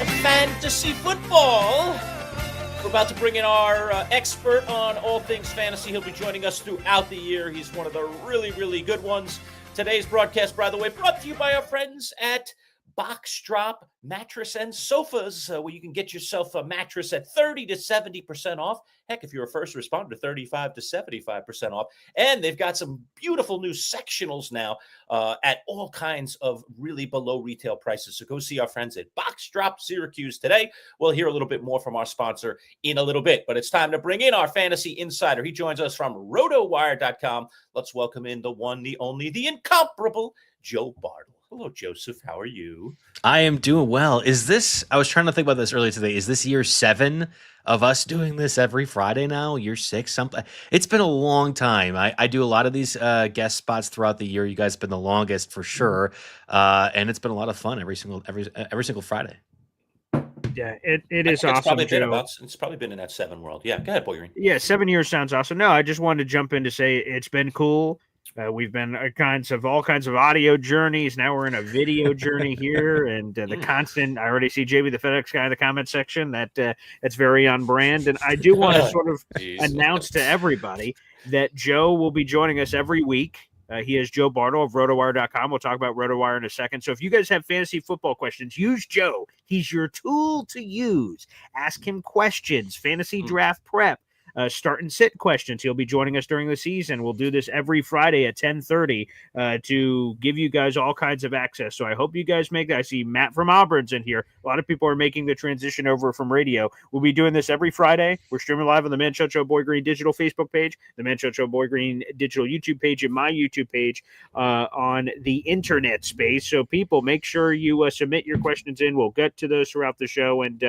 fantasy football. We're about to bring in our expert on all things fantasy. He'll be joining us throughout the year. He's one of the really, really good ones. Today's broadcast, by the way, brought to you by our friends at Box Drop Mattress and Sofas, where you can get yourself a mattress at 30 to 70% off. Heck, if you're a first responder, 35 to 75% off. And they've got some beautiful new sectionals now at all kinds of really below retail prices. So go see our friends at Box Drop Syracuse today. We'll hear a little bit more from our sponsor in a little bit, but it's time to bring in our fantasy insider. He joins us from RotoWire.com. Let's welcome in the one, the only, the incomparable Joe Bartel. Hello, Joseph. How are you? I am doing well. I was trying to think about this earlier today. Is this year 7 of us doing this every Friday now? Year 6? Something. It's been a long time. I do a lot of these guest spots throughout the year. You guys have been the longest for sure. And it's been a lot of fun every single Friday. Yeah, it is awesome. It's probably been in that 7 world. Yeah, go ahead, Boy Green. Yeah, 7 years sounds awesome. No, I just wanted to jump in to say it's been cool. We've been all kinds of audio journeys. Now we're in a video journey here, and the constant. I already see JB the FedEx guy in the comment section. That's very on brand. And I do want to sort of announce to everybody that Joe will be joining us every week. He is Joe Bartel of RotoWire.com. We'll talk about RotoWire in a second. So if you guys have fantasy football questions, use Joe. He's your tool to use. Ask him questions, fantasy draft prep. Start and sit questions. He'll be joining us during the season. We'll do this every Friday at 10:30 to give you guys all kinds of access. So I hope you guys make that. I see Matt from Auburn's in here. A lot of people are making the transition over from radio. We'll be doing this every Friday. We're streaming live on the Manchild Show Boy Green digital Facebook page, the Manchild Show Boy Green digital YouTube page, and my YouTube page on the internet space. So people, make sure you submit your questions in. We'll get to those throughout the show. And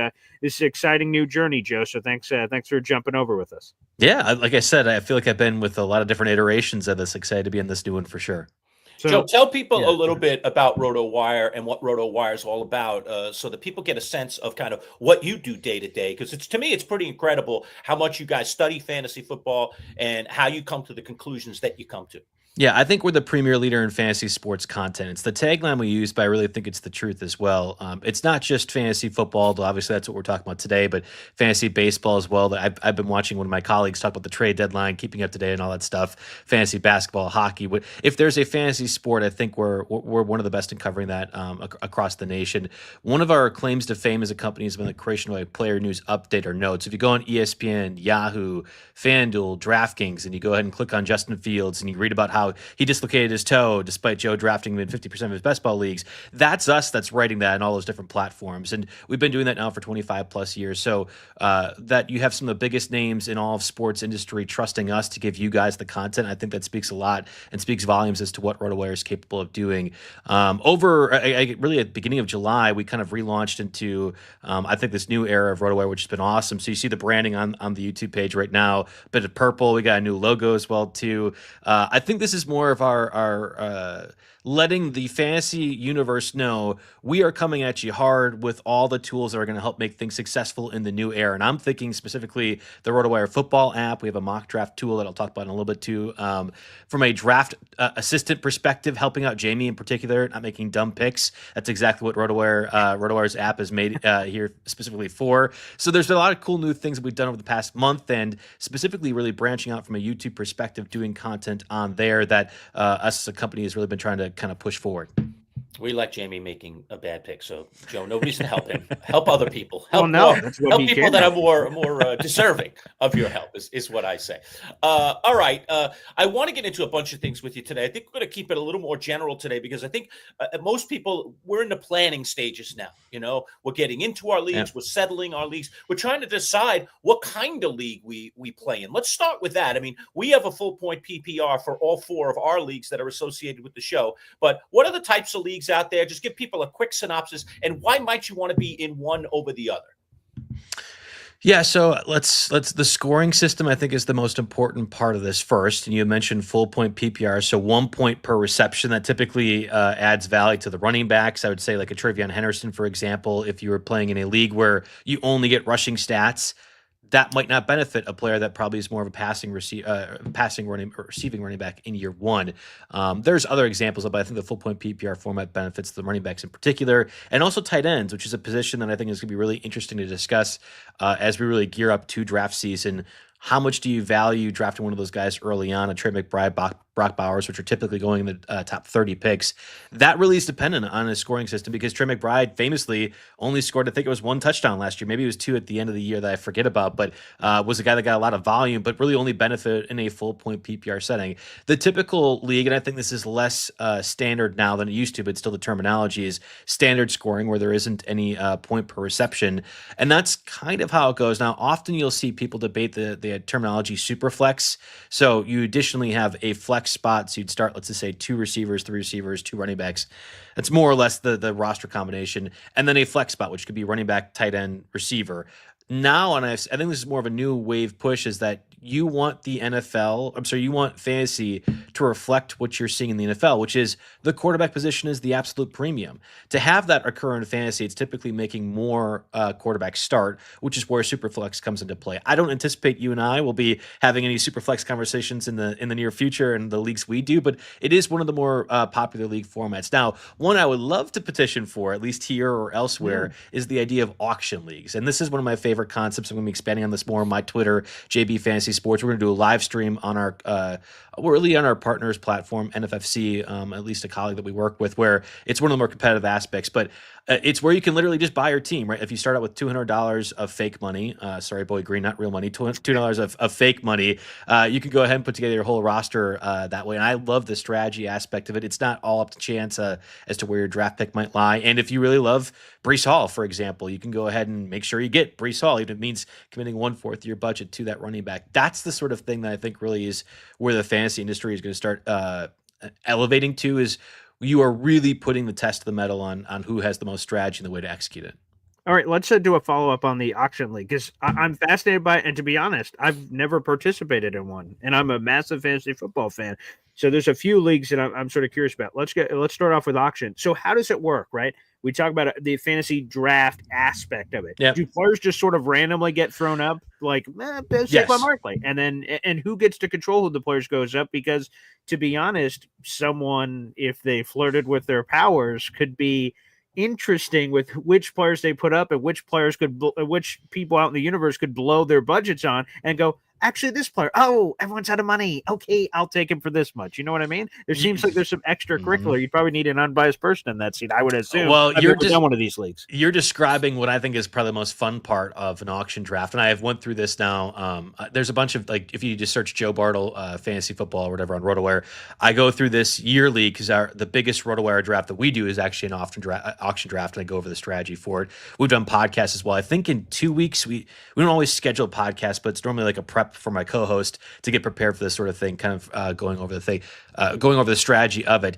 this is an exciting new journey, Joe. So thanks for jumping over with us. Yeah, like I said, I feel like I've been with a lot of different iterations of this. Excited to be in this new one for sure. So, Joe, tell people a little bit about RotoWire and what RotoWire is all about, so that people get a sense of kind of what you do day to day. Because to me, it's pretty incredible how much you guys study fantasy football and how you come to the conclusions that you come to. Yeah, I think we're the premier leader in fantasy sports content. It's the tagline we use, but I really think it's the truth as well. It's not just fantasy football, though obviously that's what we're talking about today, but fantasy baseball as well. That I've been watching one of my colleagues talk about the trade deadline, keeping up to date and all that stuff, fantasy basketball, hockey. If there's a fantasy sport, I think we're one of the best in covering that across the nation. One of our claims to fame as a company has been the creation of a player news update or notes. If you go on ESPN, Yahoo, FanDuel, DraftKings, and you go ahead and click on Justin Fields and you read about how he dislocated his toe despite Joe drafting him in 50% of his best ball leagues. That's us that's writing that on all those different platforms. And we've been doing that now for 25 plus years. So that you have some of the biggest names in all of sports industry trusting us to give you guys the content, I think that speaks a lot and speaks volumes as to what RotoWire is capable of doing. Really at the beginning of July, we kind of relaunched into, I think, this new era of RotoWire, which has been awesome. So you see the branding on the YouTube page right now, a bit of purple. We got a new logo as well, too. I think this is more of our letting the fantasy universe know we are coming at you hard with all the tools that are going to help make things successful in the new era. And I'm thinking specifically the RotoWire football app. We have a mock draft tool that I'll talk about in a little bit too. From a draft assistant perspective, helping out Jamie in particular, not making dumb picks. That's exactly what RotoWire's app is made here specifically for. So there's been a lot of cool new things that we've done over the past month, and specifically really branching out from a YouTube perspective, doing content on there that us as a company has really been trying to kind of push forward. We like Jamie making a bad pick, so Joe, no reason to help him. Help other people. Help people that are more deserving of your help is what I say. All right, I want to get into a bunch of things with you today. I think we're going to keep it a little more general today because I think most people, we're in the planning stages now. You know, we're getting into our leagues, We're settling our leagues, we're trying to decide what kind of league we play in. Let's start with that. I mean, we have a full point PPR for all 4 of our leagues that are associated with the show, but what are the types of leagues out there? Just give people a quick synopsis, and why might you want to be in one over the other? Yeah, so let's the scoring system I think is the most important part of this first. And you mentioned full point PPR, so 1 point per reception. That typically adds value to the running backs. I would say like a Trevion Henderson, for example, if you were playing in a league where you only get rushing stats, that might not benefit a player that probably is more of a passing running or receiving running back in year one. There's other examples of, but I think the full point PPR format benefits the running backs in particular, and also tight ends, which is a position that I think is going to be really interesting to discuss as we really gear up to draft season. How much do you value drafting one of those guys early on, a Trey McBride, Brock Bowers, which are typically going in the top 30 picks? That really is dependent on his scoring system, because Trey McBride famously only scored, I think it was 1 touchdown last year. Maybe it was 2 at the end of the year that I forget about, but was a guy that got a lot of volume, but really only benefited in a full point PPR setting. The typical league, and I think this is less standard now than it used to, but still the terminology is standard scoring, where there isn't any point per reception. And that's kind of how it goes. Now, often you'll see people debate the terminology super flex. So you additionally have a flex spot. So you'd start, let's just say 2 receivers, 3 receivers, 2 running backs. That's more or less the roster combination. And then a flex spot, which could be running back, tight end, receiver. Now, and I think this is more of a new wave push, is that you want you want fantasy to reflect what you're seeing in the NFL, which is the quarterback position is the absolute premium. To have that occur in fantasy, it's typically making more quarterbacks start, which is where Superflex comes into play. I don't anticipate you and I will be having any Superflex conversations in the near future in the leagues we do, but it is one of the more popular league formats. Now, one I would love to petition for, at least here or elsewhere, is the idea of auction leagues. And this is one of my favorite concepts. I'm going to be expanding on this more on my Twitter, JB Fantasy Sports. We're going to do a live stream on our partners platform, NFFC, at least a colleague that we work with, where it's one of the more competitive aspects. But it's where you can literally just buy your team, right? If you start out with $200 of fake money, sorry, Boy Green, not real money, $200 of fake money, you can go ahead and put together your whole roster that way. And I love the strategy aspect of it. It's not all up to chance as to where your draft pick might lie. And if you really love Breece Hall, for example, you can go ahead and make sure you get Breece Hall, even if it means committing 1/4 of your budget to that running back. That's the sort of thing that I think really is where the fantasy industry is going to start elevating to, is you are really putting the test of the metal on who has the most strategy and the way to execute it. All right, let's do a follow-up on the auction league, because I'm fascinated by it, and to be honest, I've never participated in one, and I'm a massive fantasy football fan. So there's a few leagues that I'm sort of curious about. Let's start off with auction. So how does it work, right? We talk about the fantasy draft aspect of it. Yep. Do players just sort of randomly get thrown up, like Saquon Barkley, and who gets to control who the players goes up? Because to be honest, someone, if they flirted with their powers, could be interesting with which players they put up and which people out in the universe could blow their budgets on and go, actually, this player, everyone's out of money. Okay, I'll take him for this much. You know what I mean? There seems like there's some extracurricular. You'd probably need an unbiased person in that seat, I would assume. Well, you're just done one of these leagues. You're describing what I think is probably the most fun part of an auction draft, and I have went through this now. There's a bunch of, like, if you just search Joe Bartel fantasy football or whatever on RotoWire, I go through this yearly, because the biggest RotoWire draft that we do is actually an auction draft, and I go over the strategy for it. We've done podcasts as well. I think in 2 weeks we don't always schedule podcasts, but it's normally like a prep for my co-host to get prepared for this sort of thing, kind of going over the strategy of it.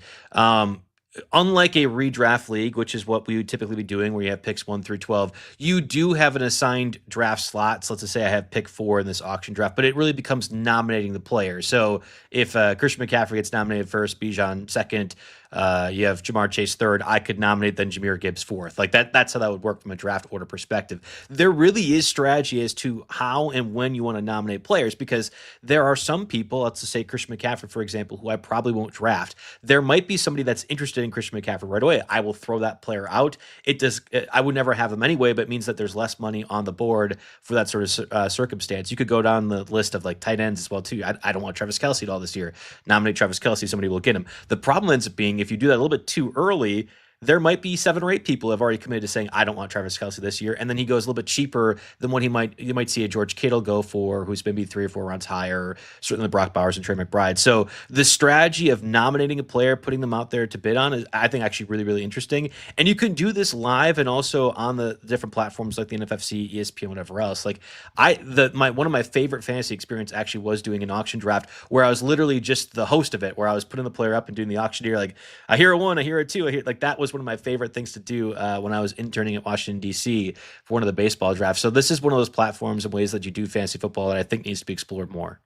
Unlike a redraft league, which is what we would typically be doing, where you have picks 1 through 12, you do have an assigned draft slot. So let's just say I have pick 4 in this auction draft, but it really becomes nominating the player. So if Christian McCaffrey gets nominated first, Bijan second, you have Jamar Chase third, I could nominate then Jahmyr Gibbs fourth. Like that's how that would work from a draft order perspective. There really is strategy as to how and when you want to nominate players, because there are some people, let's just say Christian McCaffrey, for example, who I probably won't draft. There might be somebody that's interested in Christian McCaffrey right away. I will throw that player out. I would never have them anyway, but it means that there's less money on the board for that sort of circumstance. You could go down the list of like tight ends as well too. I don't want Travis Kelce at all this year. Nominate Travis Kelce, somebody will get him. The problem ends up being, if you do that a little bit too early, there might be 7 or 8 people who have already committed to saying, I don't want Travis Kelce this year. And then he goes a little bit cheaper than what you might see a George Kittle go for, who's maybe 3 or 4 rounds higher, certainly the Brock Bowers and Trey McBride. So the strategy of nominating a player, putting them out there to bid on is, I think, actually really, really interesting. And you can do this live and also on the different platforms like the NFFC, ESPN, whatever else. Like one of my favorite fantasy experience actually was doing an auction draft where I was literally just the host of it, where I was putting the player up and doing the auctioneer. Like, I hear a 1, I hear a 2, like that was one of my favorite things to do when I was interning at Washington, D.C. for one of the baseball drafts. So this is one of those platforms and ways that you do fantasy football that I think needs to be explored more.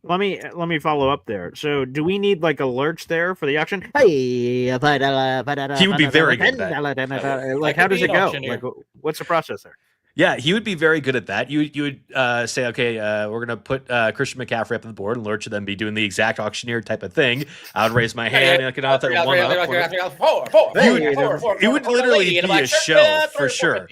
Let me follow up there. So do we need like a Lerch there for the auction? Hey, he would be very good at that. Like, how does it go? Like, what's the process there? Yeah, he would be very good at that. You would say, okay, we're going to put Christian McCaffrey up on the board, and Lerch would then be doing the exact auctioneer type of thing. I would raise my hand, and I'll take one up. It would literally be a show for sure.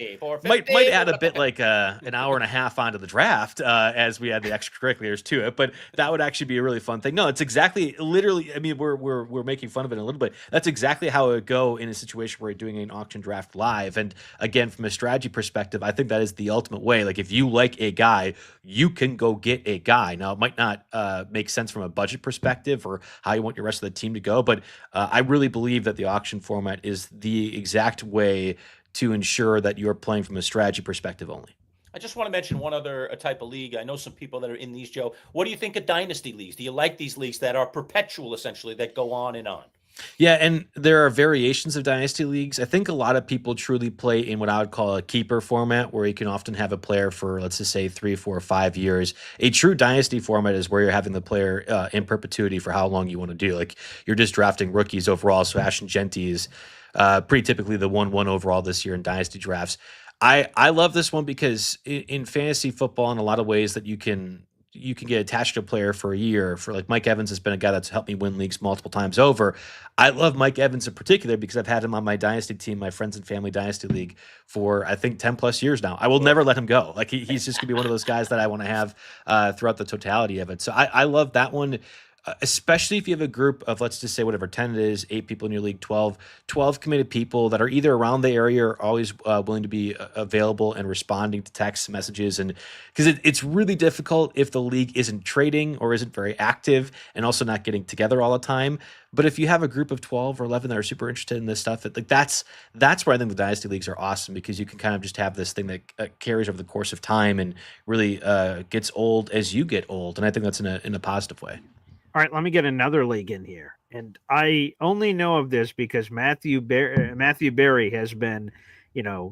Might add a bit like an hour and a half onto the draft as we add the extracurriculars to it, but that would actually be a really fun thing. No, it's exactly, literally. I mean, we're making fun of it a little bit. That's exactly how it would go in a situation where you're doing an auction draft live. And again, from a strategy perspective, I think that is the ultimate way. Like, if you like a guy, you can go get a guy. Now, it might not make sense from a budget perspective or how you want your rest of the team to go, but I really believe that the auction format is the exact way to ensure that you're playing from a strategy perspective only. I just want to mention one other type of league. I know some people that are in these, Joe. What do you think of dynasty leagues? Do you like these leagues that are perpetual, essentially, that go on and on? Yeah, and there are variations of dynasty leagues. I think a lot of people truly play in what I would call a keeper format, where you can often have a player for, let's just say, 3, 4, 5 years. A true dynasty format is where you're having the player in perpetuity for how long you want to do. Like, you're just drafting rookies overall. So Ashton Genty is pretty typically the 1-1 overall this year in dynasty drafts. I love this one because in fantasy football, in a lot of ways that you can get attached to a player for a year. For like Mike Evans has been a guy that's helped me win leagues multiple times over. I love Mike Evans in particular because I've had him on my dynasty team, my friends and family dynasty league, for I think 10 plus years now. I will never let him go. Like, he's just gonna be one of those guys that I want to have throughout the totality of it. So I love that one. Especially if you have a group of, let's just say, whatever, 10 it is, 8 people in your league, 12 committed people that are either around the area or always willing to be available and responding to text messages. And because it's really difficult if the league isn't trading or isn't very active and also not getting together all the time. But if you have a group of 12 or 11 that are super interested in this stuff, like that's where I think the dynasty leagues are awesome, because you can kind of just have this thing that carries over the course of time and really gets old as you get old. And I think that's in a positive way. All right, let me get another league in here. And I only know of this because Matthew Berry has been,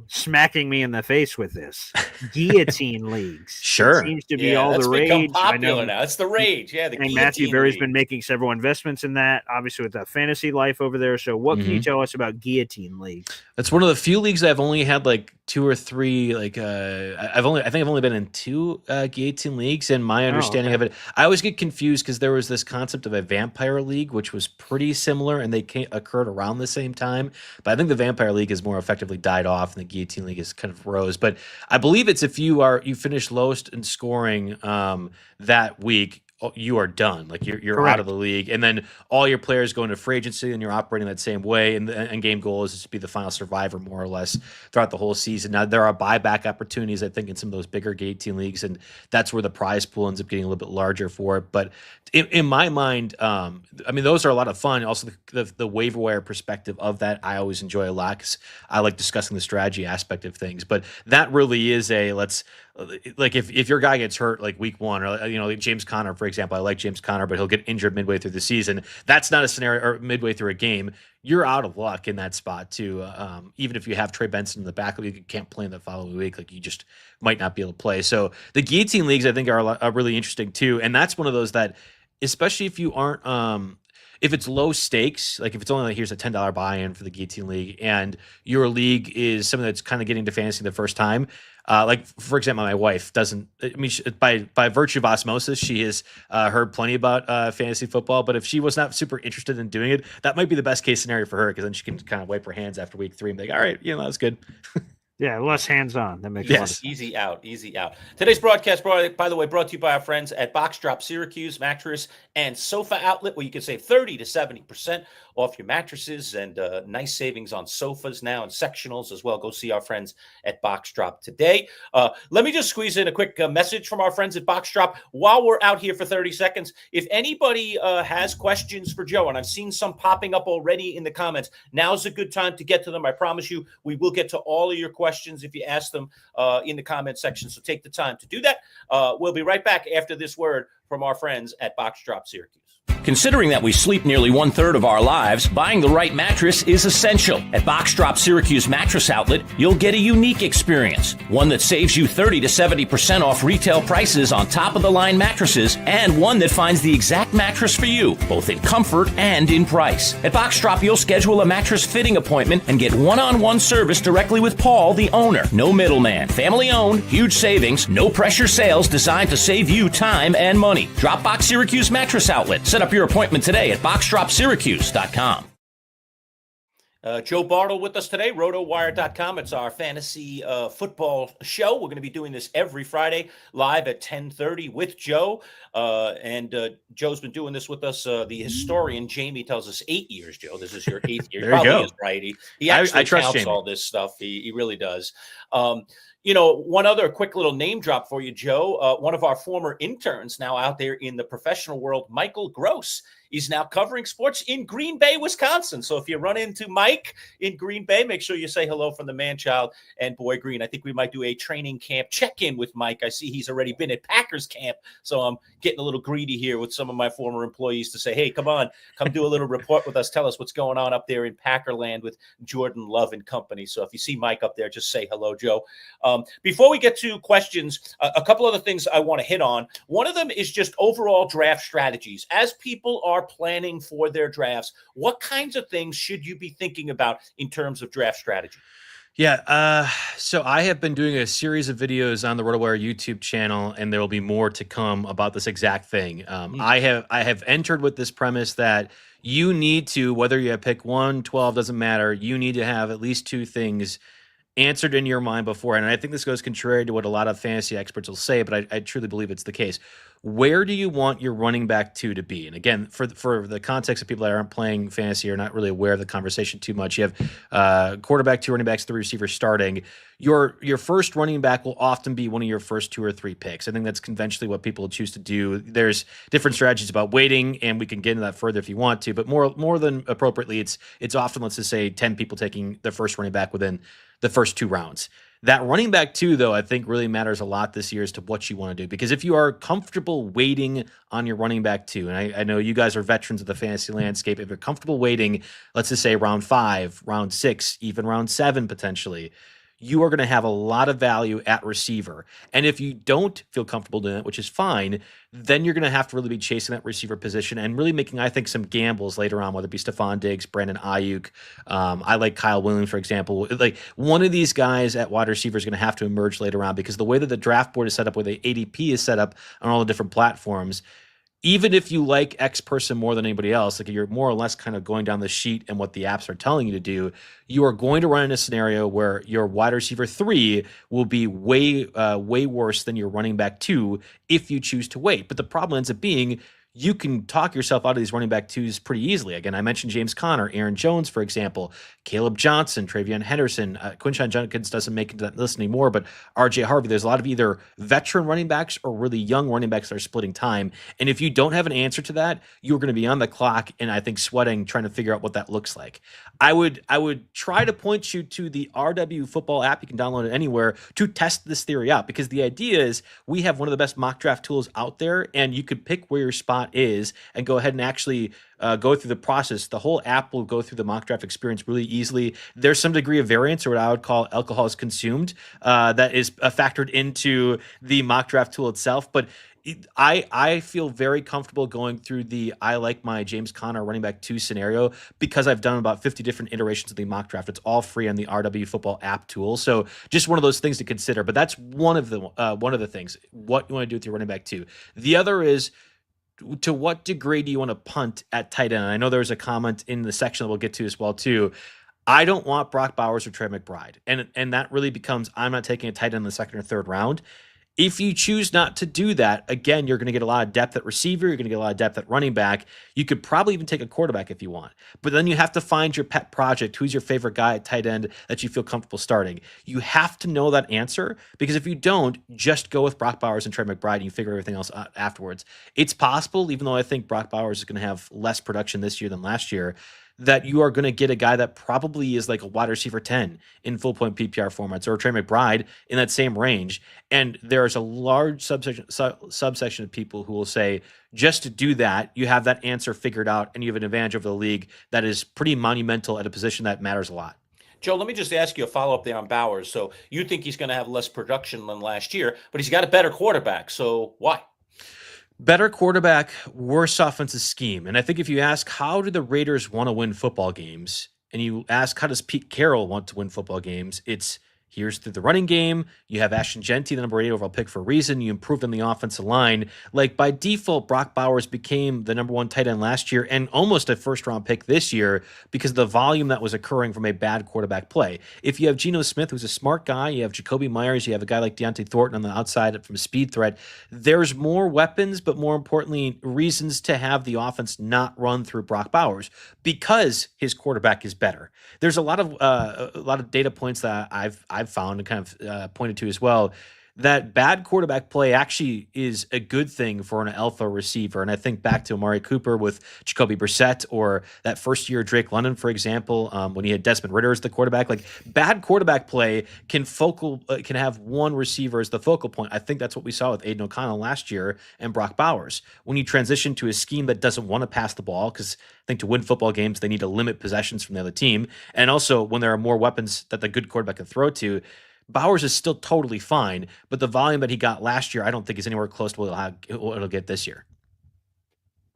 smacking me in the face with this. Guillotine leagues. Sure. It seems to be all the rage. Become popular now. It's the rage. Yeah, the and Matthew Berry's been making several investments in that, obviously with the fantasy life over there. So what can you tell us about guillotine leagues? That's one of the few leagues I've only had like 2 or 3. Like I think I've only been in 2 guillotine leagues, and my understanding of it, I always get confused because there was this concept of a vampire league, which was pretty similar, and they occurred around the same time. But I think the vampire league has more effectively died off, and the guillotine league has kind of rose. But I believe it's if you finish lowest in scoring that week, you are done. Like, you're out of the league, and then all your players go into free agency, and you're operating that same way. And the end game goal is to be the final survivor, more or less, throughout the whole season. Now, there are buyback opportunities, I think, in some of those bigger guillotine leagues, and that's where the prize pool ends up getting a little bit larger for it. But in my mind, I mean, those are a lot of fun. Also, the waiver wire perspective of that, I always enjoy a lot because I like discussing the strategy aspect of things. But that really is like if your guy gets hurt like week 1, or like James Conner, for example. I like James Conner, but he'll get injured midway through the season. That's not a scenario, or midway through a game. You're out of luck in that spot too. Even if you have Trey Benson in the back, you can't play in the following week. Like, you just might not be able to play. So the guillotine leagues, I think, are really interesting too. And that's one of those that, especially if you aren't if it's low stakes, like if it's only like, here's a $10 buy-in for the guillotine league, and your league is something that's kind of getting to fantasy the first time. Like, for example, my wife doesn't. I mean, by virtue of osmosis, she has heard plenty about fantasy football. But if she was not super interested in doing it, that might be the best case scenario for her, because then she can kind of wipe her hands after week 3 and be like, all right, that was good. Yeah, less hands-on. That makes sense. Easy out. Today's broadcast, by the way, brought to you by our friends at Box Drop Syracuse Mattress and Sofa Outlet, where you can save 30 to 70% off your mattresses, and nice savings on sofas now and sectionals as well. Go see our friends at Box Drop today. Let me just squeeze in a quick message from our friends at Box Drop while we're out here for 30 seconds. If anybody has questions for Joe, and I've seen some popping up already in the comments, now's a good time to get to them. I promise you, we will get to all of your questions if you ask them in the comment section. So take the time to do that. We'll be right back after this word from our friends at Box Drop Syracuse. Considering that we sleep nearly 1/3 of our lives, buying the right mattress is essential. At Box Drop Syracuse Mattress Outlet, you'll get a unique experience. One that saves you 30 to 70% off retail prices on top-of-the-line mattresses, and one that finds the exact mattress for you, both in comfort and in price. At Box Drop, you'll schedule a mattress fitting appointment and get one-on-one service directly with Paul, the owner. No middleman. Family-owned, huge savings, no-pressure sales designed to save you time and money. Dropbox Syracuse Mattress Outlet. Set up your appointment today at boxdropsyracuse.com. Joe Bartel with us today, RotoWire.com. It's our fantasy football show. We're going to be doing this every Friday live at 10:30 with Joe. And Joe's been doing this with us. The historian, Jamie, tells us 8 years, Joe. This is your 8th year. There you go. Is right. He actually I trust counts Jamie. all this stuff. He really does. One other quick little name drop for you, Joe. One of our former interns now out there in the professional world, Michael Gross. He's now covering sports in Green Bay, Wisconsin. So if you run into Mike in Green Bay, make sure you say hello from the Manchild and Boy Green. I think we might do a training camp check-in with Mike. I see he's already been at Packers camp, so I'm getting a little greedy here with some of my former employees to say, hey, come do a little report with us. Tell us what's going on up there in Packerland with Jordan Love and company. So if you see Mike up there, just say hello, Joe. Before we get to questions, a couple other things I want to hit on. One of them is just overall draft strategies. As people are planning for their drafts, what kinds of things should you be thinking about in terms of draft strategy? Yeah, so I have been doing a series of videos on the RotoWire YouTube channel, and there will be more to come about this exact thing. I have entered with this premise that you need to, whether you pick 1, 12, doesn't matter, you need to have at least 2 things answered in your mind before. And I think this goes contrary to what a lot of fantasy experts will say, but I truly believe it's the case. Where do you want your running back 2 to be? And again, for the context of people that aren't playing fantasy or not really aware of the conversation too much, you have quarterback, 2 running backs, 3 receivers starting. Your first running back will often be one of your first 2 or 3 picks. I think that's conventionally what people choose to do. There's different strategies about waiting, and we can get into that further if you want to, but more than appropriately, it's often, let's just say, 10 people taking their first running back within the first 2 rounds. That running back 2, though, I think really matters a lot this year as to what you want to do. Because if you are comfortable waiting on your running back 2, and I know you guys are veterans of the fantasy landscape, if you're comfortable waiting, let's just say round 5, round 6, even round 7 potentially, you are going to have a lot of value at receiver. And if you don't feel comfortable doing it, which is fine, then you're going to have to really be chasing that receiver position and really making, I think, some gambles later on, whether it be Stephon Diggs, Brandon Ayuk. I like Kyle Williams, for example. Like, one of these guys at wide receiver is going to have to emerge later on, because the way that the draft board is set up, where the ADP is set up on all the different platforms, even if you like X person more than anybody else, like you're more or less kind of going down the sheet and what the apps are telling you to do, you are going to run in a scenario where your wide receiver 3 will be way worse than your running back 2 if you choose to wait. But the problem ends up being, you can talk yourself out of these running back 2s pretty easily. Again, I mentioned James Conner, Aaron Jones, for example, Caleb Johnson, Travion Henderson, Quinshon Judkins doesn't make it to that list anymore, but RJ Harvey. There's a lot of either veteran running backs or really young running backs that are splitting time. And if you don't have an answer to that, you're going to be on the clock and I think sweating, trying to figure out what that looks like. I would try to point you to the RW football app. You can download it anywhere to test this theory out, because the idea is we have one of the best mock draft tools out there, and you could pick where your spot is and go ahead and actually go through the process. The whole app will go through the mock draft experience really easily. There's some degree of variance, or what I would call alcohol is consumed, that is factored into the mock draft tool itself. But I feel very comfortable going through I like my James Conner running back 2 scenario, because I've done about 50 different iterations of the mock draft. It's all free on the RW football app tool. So just one of those things to consider. But that's one of the things, what you want to do with your running back 2. The other is, to what degree do you want to punt at tight end? I know there was a comment in the section that we'll get to as well too. I don't want Brock Bowers or Trey McBride. And that really becomes, I'm not taking a tight end in the 2nd or 3rd round. If you choose not to do that, again, you're going to get a lot of depth at receiver. You're going to get a lot of depth at running back. You could probably even take a quarterback if you want. But then you have to find your pet project. Who's your favorite guy at tight end that you feel comfortable starting? You have to know that answer, because if you don't, just go with Brock Bowers and Trey McBride and you figure everything else out afterwards. It's possible, even though I think Brock Bowers is going to have less production this year than last year, that you are going to get a guy that probably is like a wide receiver 10 in full point PPR formats, or Trey McBride in that same range. And there's a large subsection of people who will say, just to do that, you have that answer figured out and you have an advantage over the league that is pretty monumental at a position that matters a lot. Joe, let me just ask you a follow-up there on Bowers. So you think he's going to have less production than last year, but he's got a better quarterback. So why? Better quarterback, worse offensive scheme. And I think if you ask, how do the Raiders want to win football games? And you ask, how does Pete Carroll want to win football games? It's here's through the running game. You have Ashton Genty, the number 8 overall pick for a reason. You improved on the offensive line. Like by default, Brock Bowers became the number 1 tight end last year and almost a first-round pick this year because of the volume that was occurring from a bad quarterback play. If you have Geno Smith, who's a smart guy, you have Jacoby Myers, you have a guy like Deontay Thornton on the outside from a speed threat, there's more weapons, but more importantly, reasons to have the offense not run through Brock Bowers because his quarterback is better. There's a lot of data points that I've found and kind of pointed to as well, that bad quarterback play actually is a good thing for an alpha receiver. And I think back to Amari Cooper with Jacoby Brissett, or that first year Drake London, for example, when he had Desmond Ridder as the quarterback. Like bad quarterback play can have one receiver as the focal point. I think that's what we saw with Aiden O'Connell last year and Brock Bowers. When you transition to a scheme that doesn't want to pass the ball, because I think to win football games, they need to limit possessions from the other team. And also when there are more weapons that the good quarterback can throw to, Bowers is still totally fine, but the volume that he got last year, I don't think is anywhere close to what it'll get this year.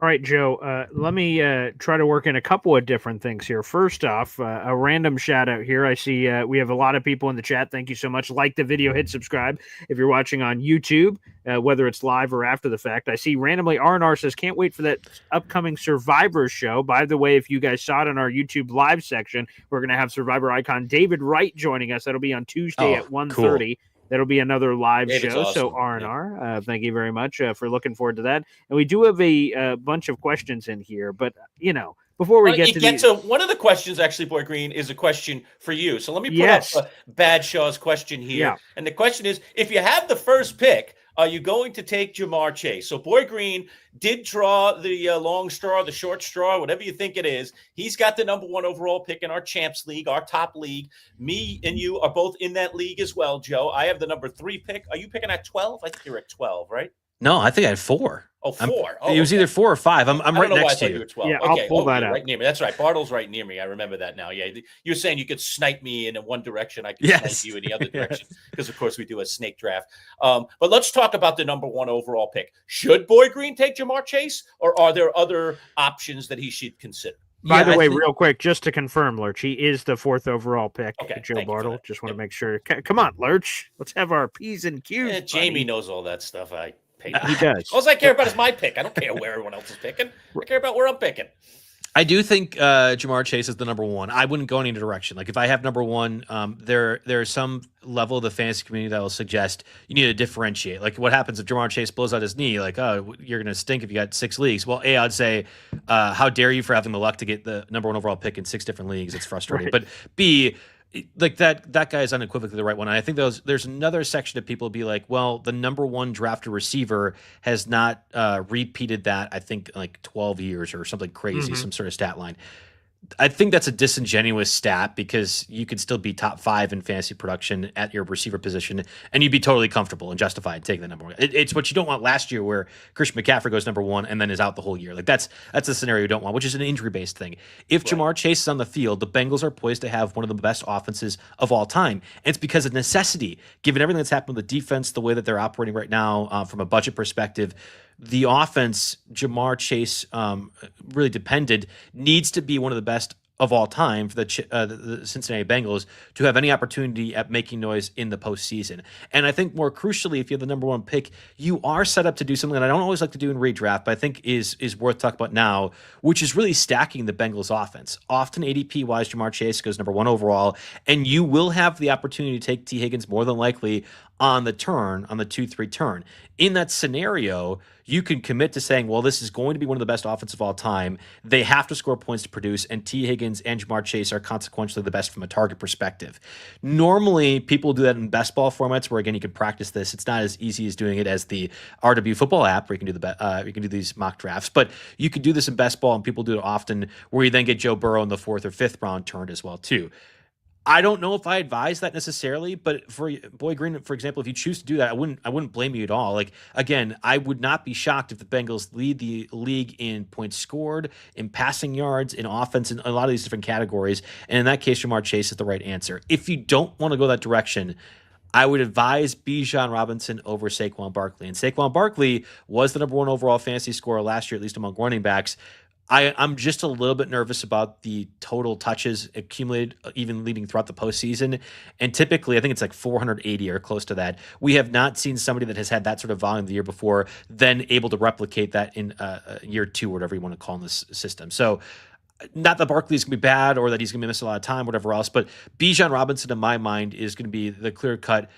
All right, Joe, let me try to work in a couple of different things here. First off, a random shout out here. I see we have a lot of people in the chat. Thank you so much. Like the video, hit subscribe if you're watching on YouTube, whether it's live or after the fact. I see randomly R&R says, can't wait for that upcoming Survivor show. By the way, if you guys saw it in our YouTube live section, we're going to have Survivor icon David Wright joining us. That'll be on Tuesday at 1:30. Cool. That'll be another live show. Awesome. So R&R, thank you very much for looking forward to that. And we do have a bunch of questions in here, but before we get to one of the questions, actually, Boy Green, is a question for you. So let me put up Bad Shaw's question here. Yeah. And the question is, if you have the first pick, are you going to take Ja'Marr Chase? So Boy Green did draw the long straw, the short straw, whatever you think it is. He's got the number 1 overall pick in our Champs League, our top league. Me and you are both in that league as well, Joe. I have the number 3 pick. Are you picking at 12? I think you're at 12, right? No, I think I had 4. Oh, 4. It was either 4 or 5. I'm right next to you. 12. Yeah, okay. I'll pull that out. Right near me. That's right. Bartel's right near me. I remember that now. Yeah, you're saying you could snipe me in one direction. I could snipe you in the other direction because, of course, we do a snake draft. But let's talk about the number 1 overall pick. Should Boy Green take Ja'Marr Chase, or are there other options that he should consider? By the way, real quick, just to confirm, Lerch, he is the 4th overall pick. Okay, Joe Bartel. Just want to make sure. Come on, Lerch. Let's have our P's and Q's. Yeah, Jamie knows all that stuff. He does. All I care about is my pick. I don't care where everyone else is picking. I care about where I'm picking. I do think Ja'Marr Chase is the number 1. I wouldn't go in any direction. Like if I have number 1, there's some level of the fantasy community that will suggest you need to differentiate. Like what happens if Ja'Marr Chase blows out his knee? Like, oh, you're going to stink if you got 6 leagues. Well, A, I'd say, how dare you for having the luck to get the number 1 overall pick in 6 different leagues? It's frustrating. Right. But B, like that guy is unequivocally the right one. And I think there's another section of people be like, well, the number 1 drafted receiver has not repeated that, I think, like 12 years or something crazy, some sort of stat line. I think that's a disingenuous stat because you could still be top 5 in fantasy production at your receiver position, and you'd be totally comfortable and justified taking the number 1. It's what you don't want last year, where Christian McCaffrey goes number 1 and then is out the whole year. Like that's a scenario you don't want, which is an injury-based thing. If Ja'Marr Chase is on the field, the Bengals are poised to have one of the best offenses of all time, and it's because of necessity, given everything that's happened with the defense, the way that they're operating right now from a budget perspective. The offense, Ja'Marr Chase really depended, needs to be one of the best of all time for the Cincinnati Bengals to have any opportunity at making noise in the postseason. And I think more crucially, if you have the number 1 pick, you are set up to do something that I don't always like to do in redraft, but I think is worth talking about now, which is really stacking the Bengals offense. Often ADP-wise, Ja'Marr Chase goes number 1 overall, and you will have the opportunity to take T. Higgins more than likely on the 2-3 turn. In that scenario, you can commit to saying, well, this is going to be one of the best offenses of all time. They have to score points to produce, and T. Higgins and Jamar Chase are consequentially the best from a target perspective. Normally, people do that in best ball formats where, again, you can practice this. It's not as easy as doing it as the RW football app where you can do these mock drafts, but you can do this in best ball, and people do it often where you then get Joe Burrow in the 4th or 5th round turned as well, too. I don't know if I advise that necessarily, but for Boy Green, for example, if you choose to do that, I wouldn't blame you at all. Like, again, I would not be shocked if the Bengals lead the league in points scored, in passing yards, in offense, in a lot of these different categories. And in that case, Jamar Chase is the right answer. If you don't want to go that direction, I would advise Bijan Robinson over Saquon Barkley. And Saquon Barkley was the number 1 overall fantasy scorer last year, at least among running backs. I'm just a little bit nervous about the total touches accumulated, even leading throughout the postseason. And typically, I think it's like 480 or close to that. We have not seen somebody that has had that sort of volume the year before, then able to replicate that in year 2, or whatever you want to call in this system. So, not that Barkley's going to be bad or that he's going to miss a lot of time, whatever else, but Bijan Robinson, in my mind, is going to be the clear cut.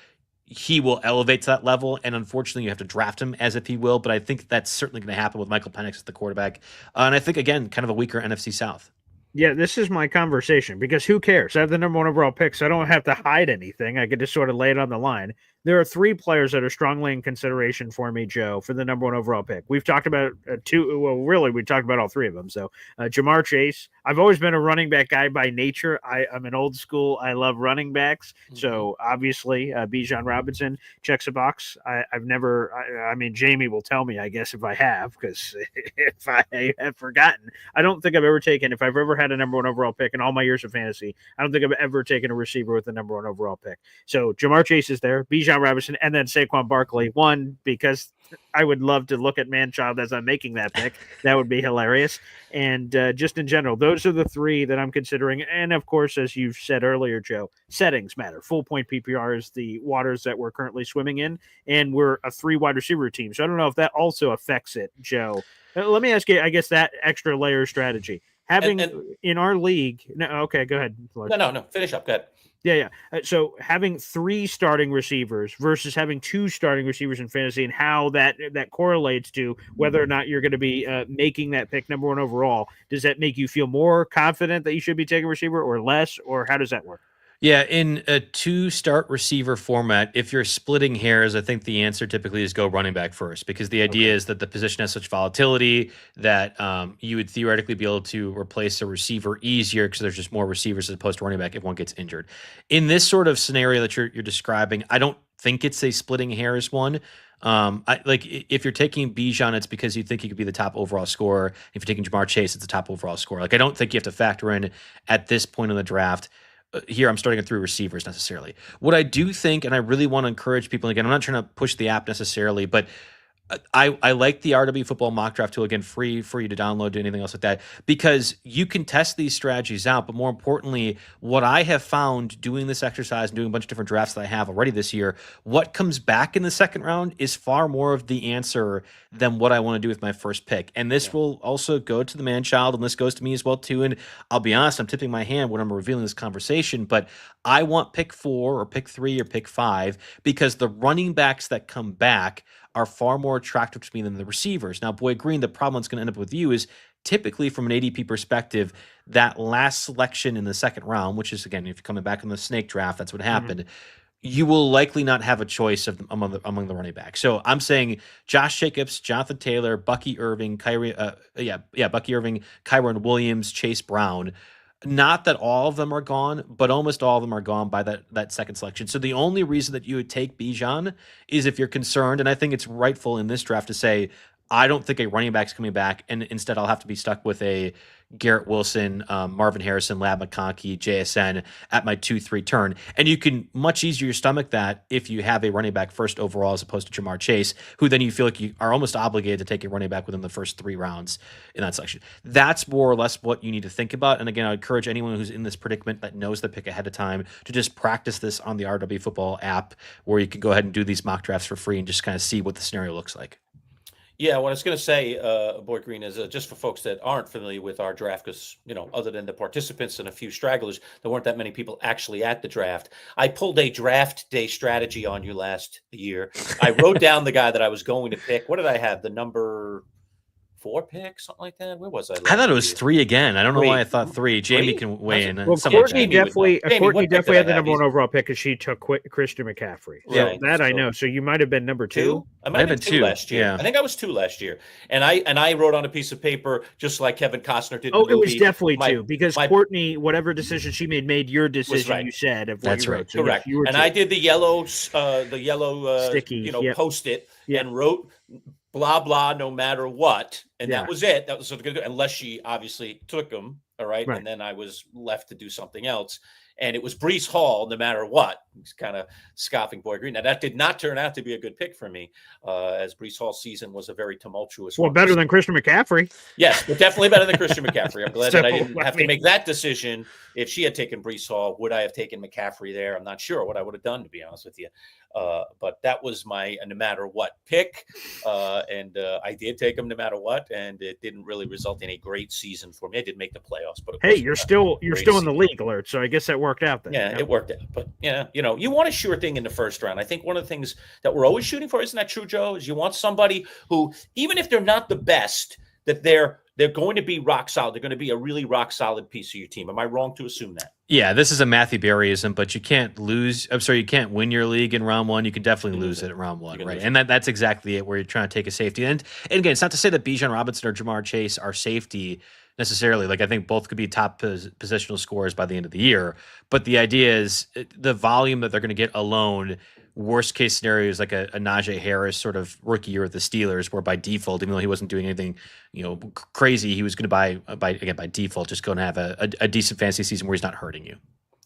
He will elevate to that level, and unfortunately, you have to draft him as if he will. But I think that's certainly going to happen with Michael Penix as the quarterback. And I think, again, kind of a weaker NFC South. Yeah, this is my conversation because who cares? I have the number 1 overall pick, so I don't have to hide anything. I could just sort of lay it on the line. There are 3 players that are strongly in consideration for me, Joe, for the number 1 overall pick. We've talked about 2. Well, really, we talked about all 3 of them. So Jamar Chase. I've always been a running back guy by nature. I'm an old school. I love running backs. Mm-hmm. So obviously, Bijan Robinson checks a box. I've never. I mean, Jamie will tell me, I guess, if I have, because if I have forgotten, I don't think I've ever taken. If I've ever had a number 1 overall pick in all my years of fantasy, I don't think I've ever taken a receiver with the number 1 overall pick. So Jamar Chase is there. Bijan Robinson, and then Saquon Barkley. One, because I would love to look at Manchild as I'm making that pick. That would be hilarious. And just in general, those are the 3 that I'm considering. And of course, as you've said earlier, Joe, settings matter. Full point PPR is the waters that we're currently swimming in, and we're a 3 wide receiver team. So I don't know if that also affects it, Joe. Let me ask you, I guess, that extra layer strategy. Having in our league, no, okay, go ahead. No, finish up. Go ahead. Yeah. So having 3 starting receivers versus having 2 starting receivers in fantasy, and how that correlates to whether or not you're going to be making that pick number 1 overall. Does that make you feel more confident that you should be taking a receiver, or less, or how does that work? Yeah, in a 2-start receiver format, if you're splitting hairs, I think the answer typically is go running back first, because the idea is that the position has such volatility that you would theoretically be able to replace a receiver easier because there's just more receivers as opposed to running back if one gets injured. In this sort of scenario that you're describing, I don't think it's a splitting hairs one. If you're taking Bijan, it's because you think he could be the top overall scorer. If you're taking Jamar Chase, it's the top overall scorer. Like, I don't think you have to factor in at this point in the draft. Here, I'm starting at 3 receivers necessarily. What I do think, and I really want to encourage people, again, I'm not trying to push the app necessarily, but I like the RW football mock draft tool, again, free for you to download, do anything else like that, because you can test these strategies out. But more importantly, what I have found doing this exercise and doing a bunch of different drafts that I have already this year, what comes back in the second round is far more of the answer than what I want to do with my first pick. And this will also go to the Manchild, and this goes to me as well, too. And I'll be honest, I'm tipping my hand when I'm revealing this conversation, but I want pick 4 or pick 3 or pick 5 because the running backs that come back are far more attractive to me than the receivers. Now, Boy Green, the problem that's going to end up with you is typically from an ADP perspective, that last selection in the second round, which is, again, if you're coming back in the snake draft, that's what happened. You will likely not have a choice of among the running backs. So I'm saying Josh Jacobs, Jonathan Taylor, Bucky Irving, Bucky Irving, Kyron Williams, Chase Brown. Not that all of them are gone, but almost all of them are gone by that second selection. So the only reason that you would take Bijan is if you're concerned, and I think it's rightful in this draft to say, I don't think a running back's coming back, and instead I'll have to be stuck with a Garrett Wilson, Marvin Harrison, Lab McConkey, JSN at my 2-3 turn. And you can much easier stomach that if you have a running back first overall as opposed to Jamar Chase, who then you feel like you are almost obligated to take a running back within the first 3 rounds in that selection. That's more or less what you need to think about. And again, I encourage anyone who's in this predicament that knows the pick ahead of time to just practice this on the RW Football app, where you can go ahead and do these mock drafts for free and just kind of see what the scenario looks like. Yeah, what I was going to say, Boy Green, is just for folks that aren't familiar with our draft, because, other than the participants and a few stragglers, there weren't that many people actually at the draft. I pulled a draft day strategy on you last year. I wrote down the guy that I was going to pick. What did I have? The number 4 pick, something like that? Where was I? I thought it was 3 again. I don't know why I thought 3. Jamie 3? can weigh in. Well, something like Courtney that. definitely, Jamie, Courtney what pick definitely did had the I have? number 1 overall pick because she took Christian McCaffrey. So Right, that I so- know. So you might have been number 2. I might have been 2 last year. yeah. I think I was 2 last year. And I wrote on a piece of paper, just like Kevin Costner did in Oh, the it was movie, definitely my- 2 because my- Courtney, whatever decision she made your decision. right. You said of what That's you right. wrote. So Correct. yes, you were And 2. I did the yellow Sticky, yep. Post-it Yep. and wrote blah, blah, no matter what. And Yeah. that was it. That was sort of good, unless she obviously took him. All right. Right. And then I was left to do something else. And it was Breece Hall, no matter what. He's kind of scoffing Boy Green. Now, that did not turn out to be a good pick for me, as Breece Hall's season was a very tumultuous Well, one. better than Christian McCaffrey. Yes, but definitely better than Christian McCaffrey. I'm glad that I So, didn't I have to mean- make that decision. If she had taken Breece Hall, would I have taken McCaffrey there? I'm not sure what I would have done, to be honest with you. But that was my no matter what pick. And I did take him no matter what. And it didn't really result in a great season for me. I did make the playoffs, but it Hey, wasn't you're a still great in the season. league, Alert. So I guess that worked out then. Yeah, Yep. it worked out. But yeah, you want a sure thing in the first round. I think one of the things that we're always shooting for, isn't that true, Joe? Is you want somebody who, even if they're not the best, that they're going to be rock solid. They're going to be a really rock solid piece of your team. Am I wrong to assume that? Yeah, this is a Matthew Berryism, but you can't lose. I'm sorry, you can't win your league in round 1. You can definitely lose it in round 1, can right? lose And that's exactly it, where you're trying to take a safety. And again, it's not to say that Bijan Robinson or Jamar Chase are safety necessarily. Like, I think both could be top positional scorers by the end of the year. But the idea is the volume that they're going to get alone. Worst case scenario is like a Najee Harris sort of rookie year with the Steelers, where by default, even though he wasn't doing anything, crazy, he was going to by default just going to have a decent fantasy season where he's not hurting you.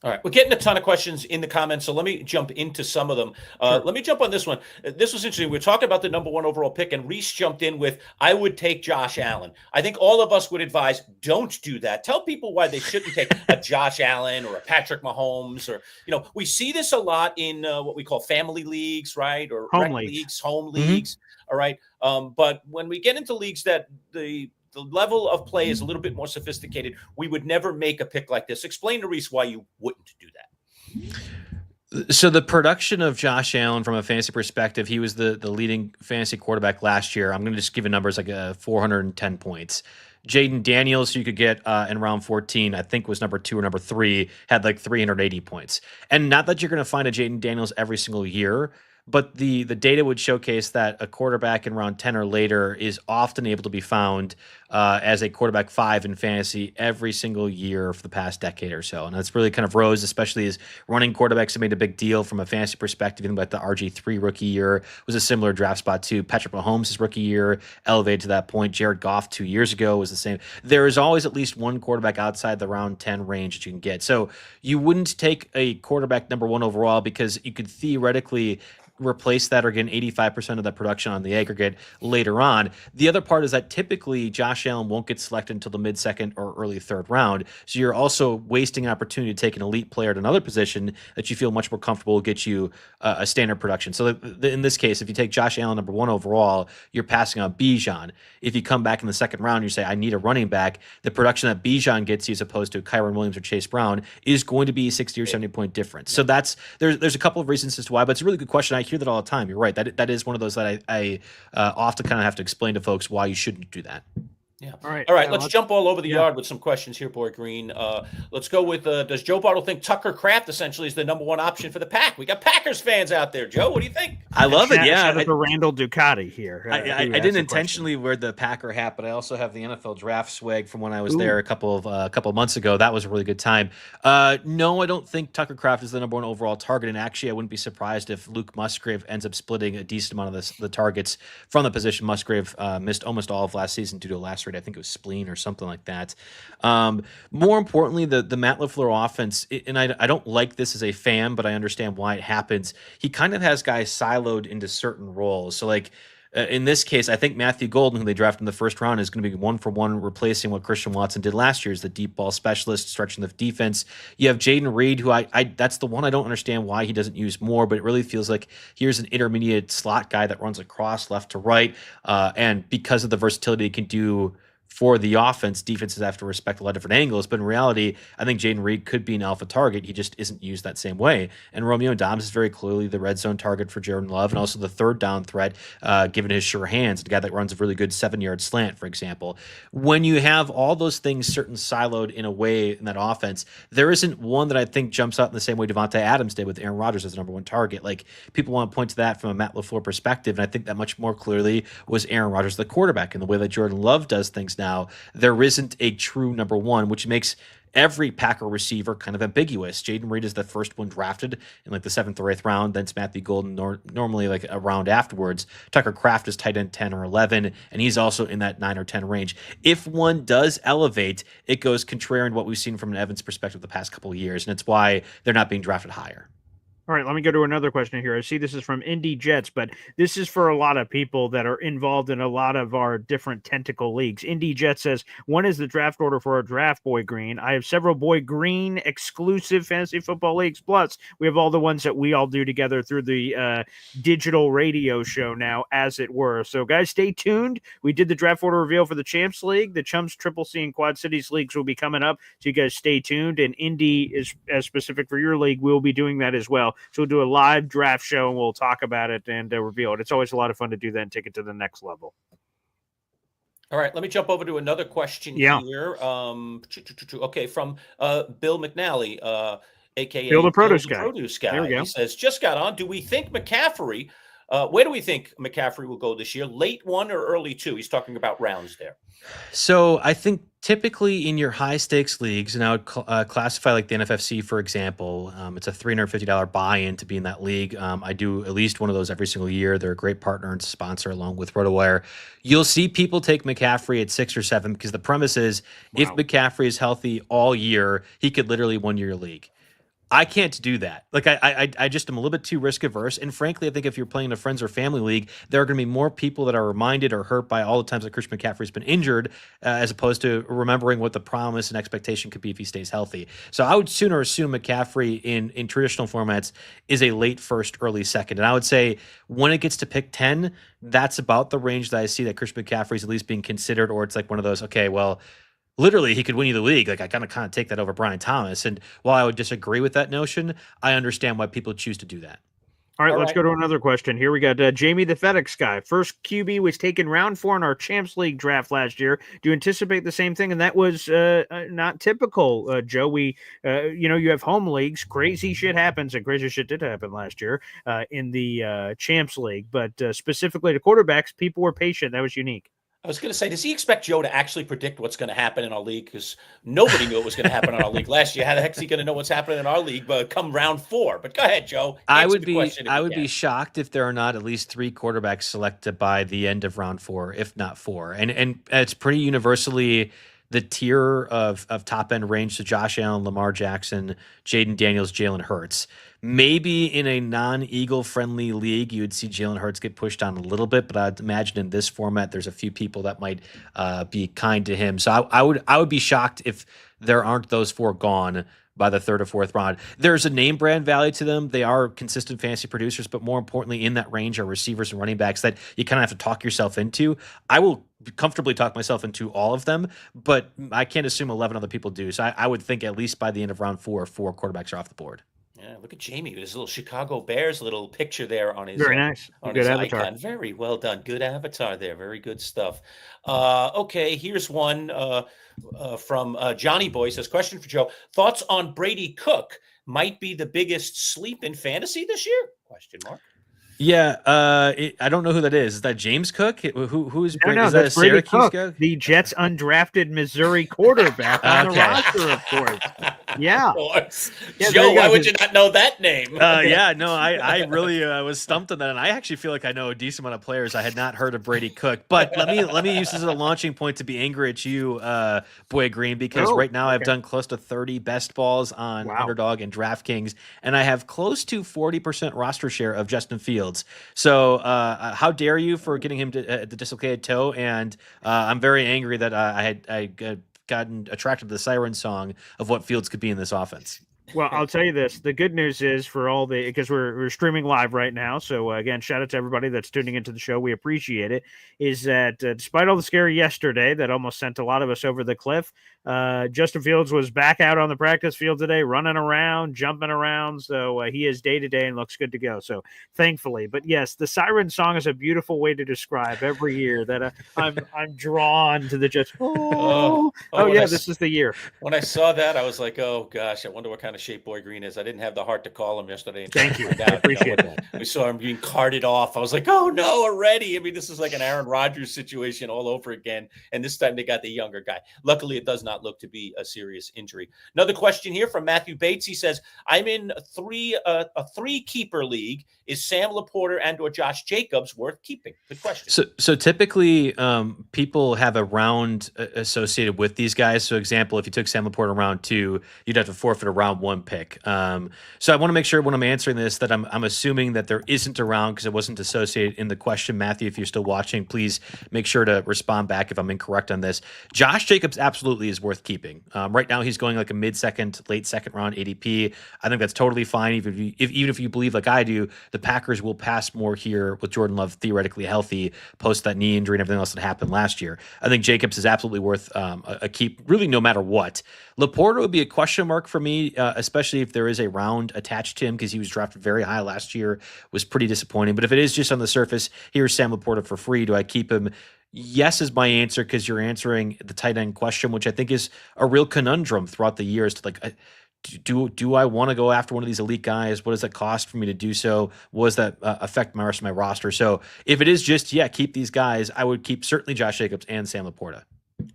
All right, we're getting a ton of questions in the comments, so let me jump into some of them. Let me jump on this one. This was interesting. We were talking about the number 1 overall pick, and Reese jumped in with, I would take Josh Allen. I think all of us would advise, don't do that. Tell people why they shouldn't take a Josh Allen or a Patrick Mahomes. Or, we see this a lot in what we call family leagues, right? Or Home rec leagues. home leagues. All right. But when we get into leagues that the level of play is a little bit more sophisticated, we would never make a pick like this. Explain to Reese why you wouldn't do that. So the production of Josh Allen from a fantasy perspective, he was the leading fantasy quarterback last year. I'm going to just give you numbers like 410 points. Jaden Daniels, who you could get in round 14, I think was number 2 or number 3, had like 380 points. And not that you're going to find a Jaden Daniels every single year, but the data would showcase that a quarterback in round 10 or later is often able to be found as a quarterback 5 in fantasy every single year for the past decade or so. And that's really kind of rose, especially as running quarterbacks have made a big deal from a fantasy perspective. Even like the RG3 rookie year was a similar draft spot too. Patrick Mahomes' rookie year elevated to that point. Jared Goff 2 years ago was the same. There is always at least one quarterback outside the round 10 range that you can get. So you wouldn't take a quarterback number 1 overall because you could theoretically replace that or get 85% of that production on the aggregate later on. The other part is that typically Josh Allen won't get selected until the mid-second or early 3rd round. So you're also wasting an opportunity to take an elite player at another position that you feel much more comfortable will get you a standard production. So in this case, if you take Josh Allen number 1 overall, you're passing on Bijan. If you come back in the 2nd round, you say, I need a running back, the production that Bijan gets you as opposed to Kyron Williams or Chase Brown is going to be 60 or 70 point difference. So there's a couple of reasons as to why, but it's a really good question. I hear that all the time. You're right. That is one of those that I often kind of have to explain to folks why you shouldn't do that. Yeah. All right. All right. Let's jump all over the yeah. yard with some questions here, Boy Green. Let's go with, does Joe Bartle think Tucker Kraft essentially is the number 1 option for the Pack? We got Packers fans out there. Joe, what do you think? I love it. Yeah. Shout out to Randall Ducati here. I didn't intentionally wear the Packer hat, but I also have the NFL draft swag from when I was there a couple of months ago. That was a really good time. No, I don't think Tucker Kraft is the number 1 overall target. And actually, I wouldn't be surprised if Luke Musgrave ends up splitting a decent amount of the targets from the position. Musgrave missed almost all of last season due to a lacerate. I think it was spleen or something like that. More importantly, the Matt LaFleur offense, and I don't like this as a fan, but I understand why it happens. He kind of has guys siloed into certain roles. So like In this case, I think Matthew Golden, who they drafted in the first round, is going to be one-for-one replacing what Christian Watson did last year as the deep ball specialist, stretching the defense. You have Jaden Reed, who I that's the one I don't understand why he doesn't use more, but it really feels like here's an intermediate slot guy that runs across left to right, and because of the versatility he can do for the offense, defenses have to respect a lot of different angles. But in reality, I think Jaden Reed could be an alpha target. He just isn't used that same way. And Romeo Dobbs is very clearly the red zone target for Jordan Love and also the third down threat, given his sure hands, the guy that runs a really good 7-yard slant, for example. When you have all those things certain siloed in a way in that offense, there isn't one that I think jumps out in the same way Devontae Adams did with Aaron Rodgers as the number one target. Like, people want to point to that from a Matt LaFleur perspective, and I think that much more clearly was Aaron Rodgers, the quarterback, and the way that Jordan Love does things now. There isn't a true number one, which makes every Packer receiver kind of ambiguous. Jaden Reed is the first one drafted in like the 7th or 8th round. Then it's Matthew Golden, normally like a round afterwards. Tucker Kraft is tight end 10 or 11, and he's also in that 9 or 10 range. If one does elevate, it goes contrarian to what we've seen from an Evans perspective the past couple of years, and it's why they're not being drafted higher. All right, let me go to another question here. I see this is from Indy Jets, but this is for a lot of people that are involved in a lot of our different tentacle leagues. Indy Jets says, one is the draft order for a draft Boy Green. I have several Boy Green exclusive fantasy football leagues. Plus, we have all the ones that we all do together through the digital radio show now, as it were. So, guys, stay tuned. We did the draft order reveal for the Champs League. The Chums Triple C and Quad Cities leagues will be coming up. So you guys stay tuned. And Indy is as specific for your league. We'll be doing that as well. So we'll do a live draft show and we'll talk about it and reveal it. It's always a lot of fun to do that and take it to the next level. All right, let me jump over to another question here. Okay, from Bill McNally, a.k.a. Bill the Produce Guy. There we go. He says, just got on. Do we think McCaffrey, where do we think McCaffrey will go this year? Late 1 or early 2? He's talking about rounds there. So I think typically in your high stakes leagues, and I would classify like the NFFC, for example, it's a $350 buy-in to be in that league. I do at least one of those every single year. They're a great partner and sponsor along with RotoWire. You'll see people take McCaffrey at 6 or 7 because the premise is if McCaffrey is healthy all year, he could literally win your league. I can't do that. Like I just am a little bit too risk averse. And frankly, I think if you're playing a friends or family league, there are going to be more people that are reminded or hurt by all the times that Christian McCaffrey's been injured, as opposed to remembering what the promise and expectation could be if he stays healthy. So I would sooner assume McCaffrey in traditional formats is a late first, early second. And I would say when it gets to pick 10, that's about the range that I see that Christian McCaffrey's at least being considered, or it's like one of those, okay, well, literally, he could win you the league. Like, I kind of take that over Brian Thomas. And while I would disagree with that notion, I understand why people choose to do that. All right, let's go to another question. Here we got Jamie the FedEx guy. First QB was taken round 4 in our Champs League draft last year. Do you anticipate the same thing? And that was not typical, Joe. We, you have home leagues. Crazy shit happens, and crazy shit did happen last year in the Champs League. But specifically to quarterbacks, people were patient. That was unique. I was going to say, does he expect Joe to actually predict what's going to happen in our league? Because nobody knew what was going to happen in our league last year. How the heck is he going to know what's happening in our league come round 4? But go ahead, Joe. I would be shocked if there are not at least 3 quarterbacks selected by the end of round 4, if not 4. And it's pretty universally the tier of top end range. So Josh Allen, Lamar Jackson, Jaden Daniels, Jalen Hurts. Maybe in a non-Eagle friendly league, you would see Jalen Hurts get pushed down a little bit, but I'd imagine in this format, there's a few people that might be kind to him. So I would be shocked if there aren't those 4 gone by the 3rd or 4th round. There's a name brand value to them. They are consistent fantasy producers, but more importantly, in that range are receivers and running backs that you kind of have to talk yourself into. I will comfortably talk myself into all of them, but I can't assume 11 other people do. So I would think at least by the end of round 4 quarterbacks are off the board. Yeah, look at Jamie with his little Chicago Bears little picture there on his very nice. on good his avatar. icon. Very well done. Good avatar there. Very good stuff. Okay, here's one from Johnny Boy. Says, question for Joe. Thoughts on Brady Cook? Might be the biggest sleep in fantasy this year? Question mark. Yeah, I don't know who that is. Is that James Cook? Who's Brady? No, is that a Syracuse Cook, guy? the Jets' undrafted Missouri quarterback on the roster, of course. Yeah. Of course. Yeah, there Joe, you go, why would 'cause- you not know that name? I really was stumped on that, and I actually feel like I know a decent amount of players. I had not heard of Brady Cook, but let me use this as a launching point to be angry at you, Boy Green, because right now I've done close to 30 best balls on Underdog and DraftKings, and I have close to 40% roster share of Justin Fields. So how dare you for getting him to the dislocated toe? And I'm very angry that I had gotten attracted to the siren song of what Fields could be in this offense. Well, I'll tell you this. The good news is for all the, because we're streaming live right now. So again, shout out to everybody that's tuning into the show. We appreciate it. Is that despite all the scary yesterday that almost sent a lot of us over the cliff, Justin Fields was back out on the practice field today, running around, jumping around. So he is day to day and looks good to go. So thankfully, but yes, the siren song is a beautiful way to describe every year that I'm drawn to the just. This is the year. When I saw that, I was like, oh gosh, I wonder what kind of shape Boy Green is. I didn't have the heart to call him yesterday. Thank you. I appreciate that. We saw him being carted off. I was like, oh no, already. I mean, this is like an Aaron Rodgers situation all over again. And this time they got the younger guy. Luckily, it does not look to be a serious injury. Another question here from Matthew Bates. He says, I'm in a three keeper league. Is Sam Laporta and or Josh Jacobs worth keeping? Good question. So typically people have a round associated with these guys. So example, if you took Sam Laporta round 2, you'd have to forfeit a round 1 pick. So I want to make sure when I'm answering this that I'm assuming that there isn't a round because it wasn't associated in the question. Matthew, if you're still watching, please make sure to respond back if I'm incorrect on this. Josh Jacobs absolutely is worth keeping. Right now he's going like a mid-second, late second round ADP. I think that's totally fine. Even if you believe like I do, the Packers will pass more here with Jordan Love theoretically healthy post that knee injury and everything else that happened last year. I think Jacobs is absolutely worth a keep, really no matter what. Laporta would be a question mark for me, especially if there is a round attached to him because he was drafted very high last year, was pretty disappointing. But if it is just on the surface, here's Sam Laporta for free. Do I keep him? Yes is my answer because you're answering the tight end question, which I think is a real conundrum throughout the years to like, do I want to go after one of these elite guys? What does that cost for me to do so? What does that affect my rest of my roster? So if it is just, keep these guys, I would keep certainly Josh Jacobs and Sam Laporta.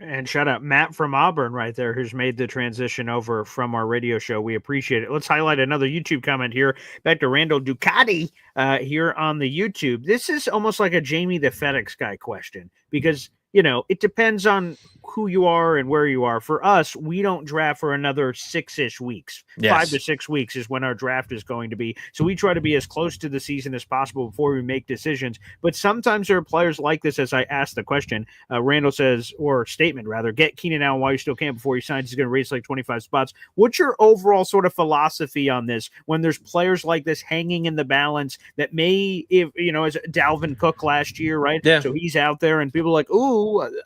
And shout out Matt from Auburn right there, who's made the transition over from our radio show. We appreciate it. Let's highlight another YouTube comment here. Back to Randall Ducati here on the YouTube. This is almost like a Jamie the FedEx guy question because, it depends on who you are and where you are. For us, we don't draft for another 6-ish weeks. Yes. 5 to 6 weeks is when our draft is going to be. So we try to be as close to the season as possible before we make decisions. But sometimes there are players like this, as I asked the question. Randall says, or statement rather, get Keenan Allen while you still can before he signs. He's going to raise like 25 spots. What's your overall sort of philosophy on this when there's players like this hanging in the balance that may, as Dalvin Cook last year, right? Yeah. So he's out there and people are like, ooh,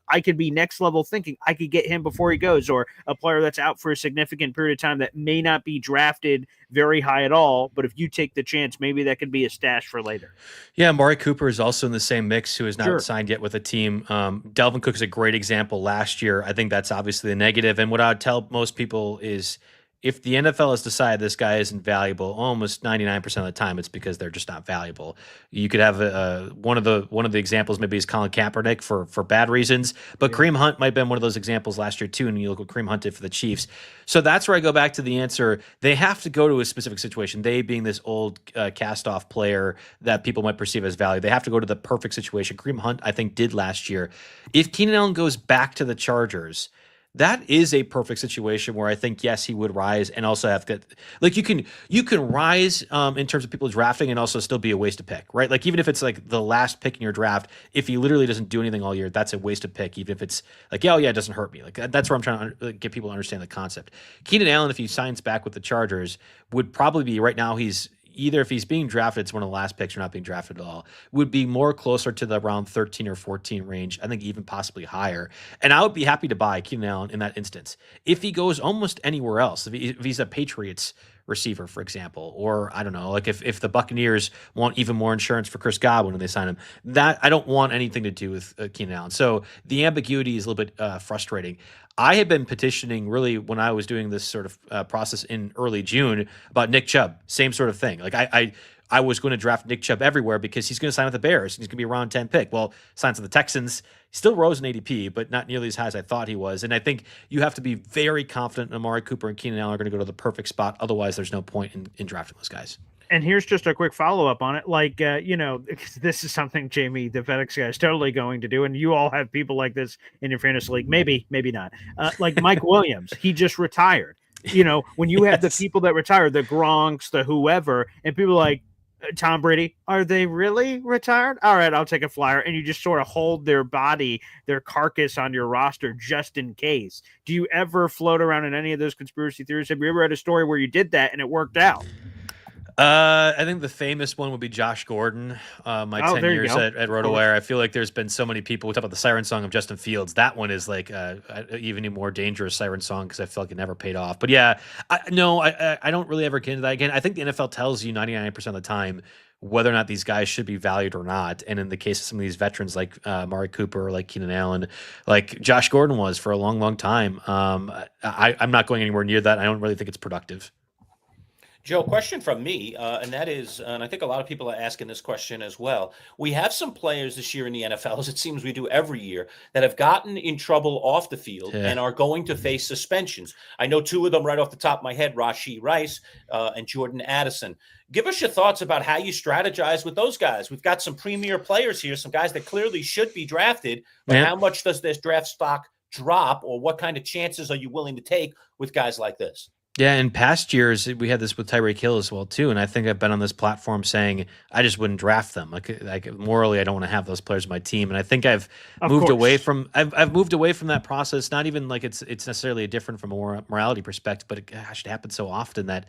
I could be next level thinking I could get him before he goes, or a player that's out for a significant period of time that may not be drafted very high at all, but if you take the chance, maybe that could be a stash for later. Yeah, Amari Cooper is also in the same mix, who is not signed yet with a team. Dalvin Cook is a great example last year. I think that's obviously a negative, and what I would tell most people is if the NFL has decided this guy isn't valuable, almost 99% of the time, it's because they're just not valuable. You could have one of the examples maybe is Colin Kaepernick for bad reasons, but Kareem Hunt might have been one of those examples last year too. And you look what Kareem Hunt did for the Chiefs. So that's where I go back to the answer. They have to go to a specific situation. They being this old cast-off player that people might perceive as value. They have to go to the perfect situation. Kareem Hunt, I think, did last year. If Keenan Allen goes back to the Chargers, that is a perfect situation where I think, yes, he would rise and also have good, like you can rise in terms of people drafting and also still be a wasted pick, right? Like even if it's like the last pick in your draft, if he literally doesn't do anything all year, that's a wasted pick. Even if it's like, it doesn't hurt me. Like that's where I'm trying to get people to understand the concept. Keenan Allen, if he signs back with the Chargers, would probably be right now either if he's being drafted, it's one of the last picks or not being drafted at all, would be more closer to the around 13 or 14 range. I think even possibly higher. And I would be happy to buy Keenan Allen in that instance. If he goes almost anywhere else, if he's a Patriots receiver, for example, or I don't know, like if the Buccaneers want even more insurance for Chris Godwin when they sign him, that I don't want anything to do with Keenan Allen. So the ambiguity is a little bit frustrating. I had been petitioning really when I was doing this sort of process in early June about Nick Chubb, same sort of thing. Like I I was going to draft Nick Chubb everywhere because he's going to sign with the Bears. He's going to be around 10 pick. Well, signs with the Texans. He still rose in ADP, but not nearly as high as I thought he was. And I think you have to be very confident Amari Cooper and Keenan Allen are going to go to the perfect spot. Otherwise, there's no point in drafting those guys. And here's just a quick follow-up on it. Like, this is something Jamie, the FedEx guy, is totally going to do. And you all have people like this in your fantasy league. Maybe not. Like Mike Williams, he just retired. When you have the people that retire, the Gronks, the whoever, and people like Tom Brady, are they really retired? All right, I'll take a flyer. And you just sort of hold their body, their carcass on your roster just in case. Do you ever float around in any of those conspiracy theories? Have you ever had a story where you did that and it worked out? I think the famous one would be Josh Gordon. My 10 years at RotoWire. I feel like there's been so many people. We talk about the siren song of Justin Fields. That one is like even a more dangerous siren song because I feel like it never paid off. But yeah, I don't really ever get into that again. I think the NFL tells you 99% of the time whether or not these guys should be valued or not. And in the case of some of these veterans like Amari Cooper, like Keenan Allen, like Josh Gordon was for a long, long time, I'm not going anywhere near that. I don't really think it's productive. Joe, question from me, and that is, and I think a lot of people are asking this question as well. We have some players this year in the NFL, as it seems we do every year, that have gotten in trouble off the field and are going to face suspensions. I know two of them right off the top of my head, Rashee Rice and Jordan Addison. Give us your thoughts about how you strategize with those guys. We've got some premier players here, some guys that clearly should be drafted, but how much does this draft stock drop, or what kind of chances are you willing to take with guys like this? Yeah, in past years, we had this with Tyreek Hill as well, too. And I think I've been on this platform saying I just wouldn't draft them. Like morally, I don't want to have those players on my team. And I think I've moved away from that process. Not even like it's necessarily different from a morality perspective, but it happens so often that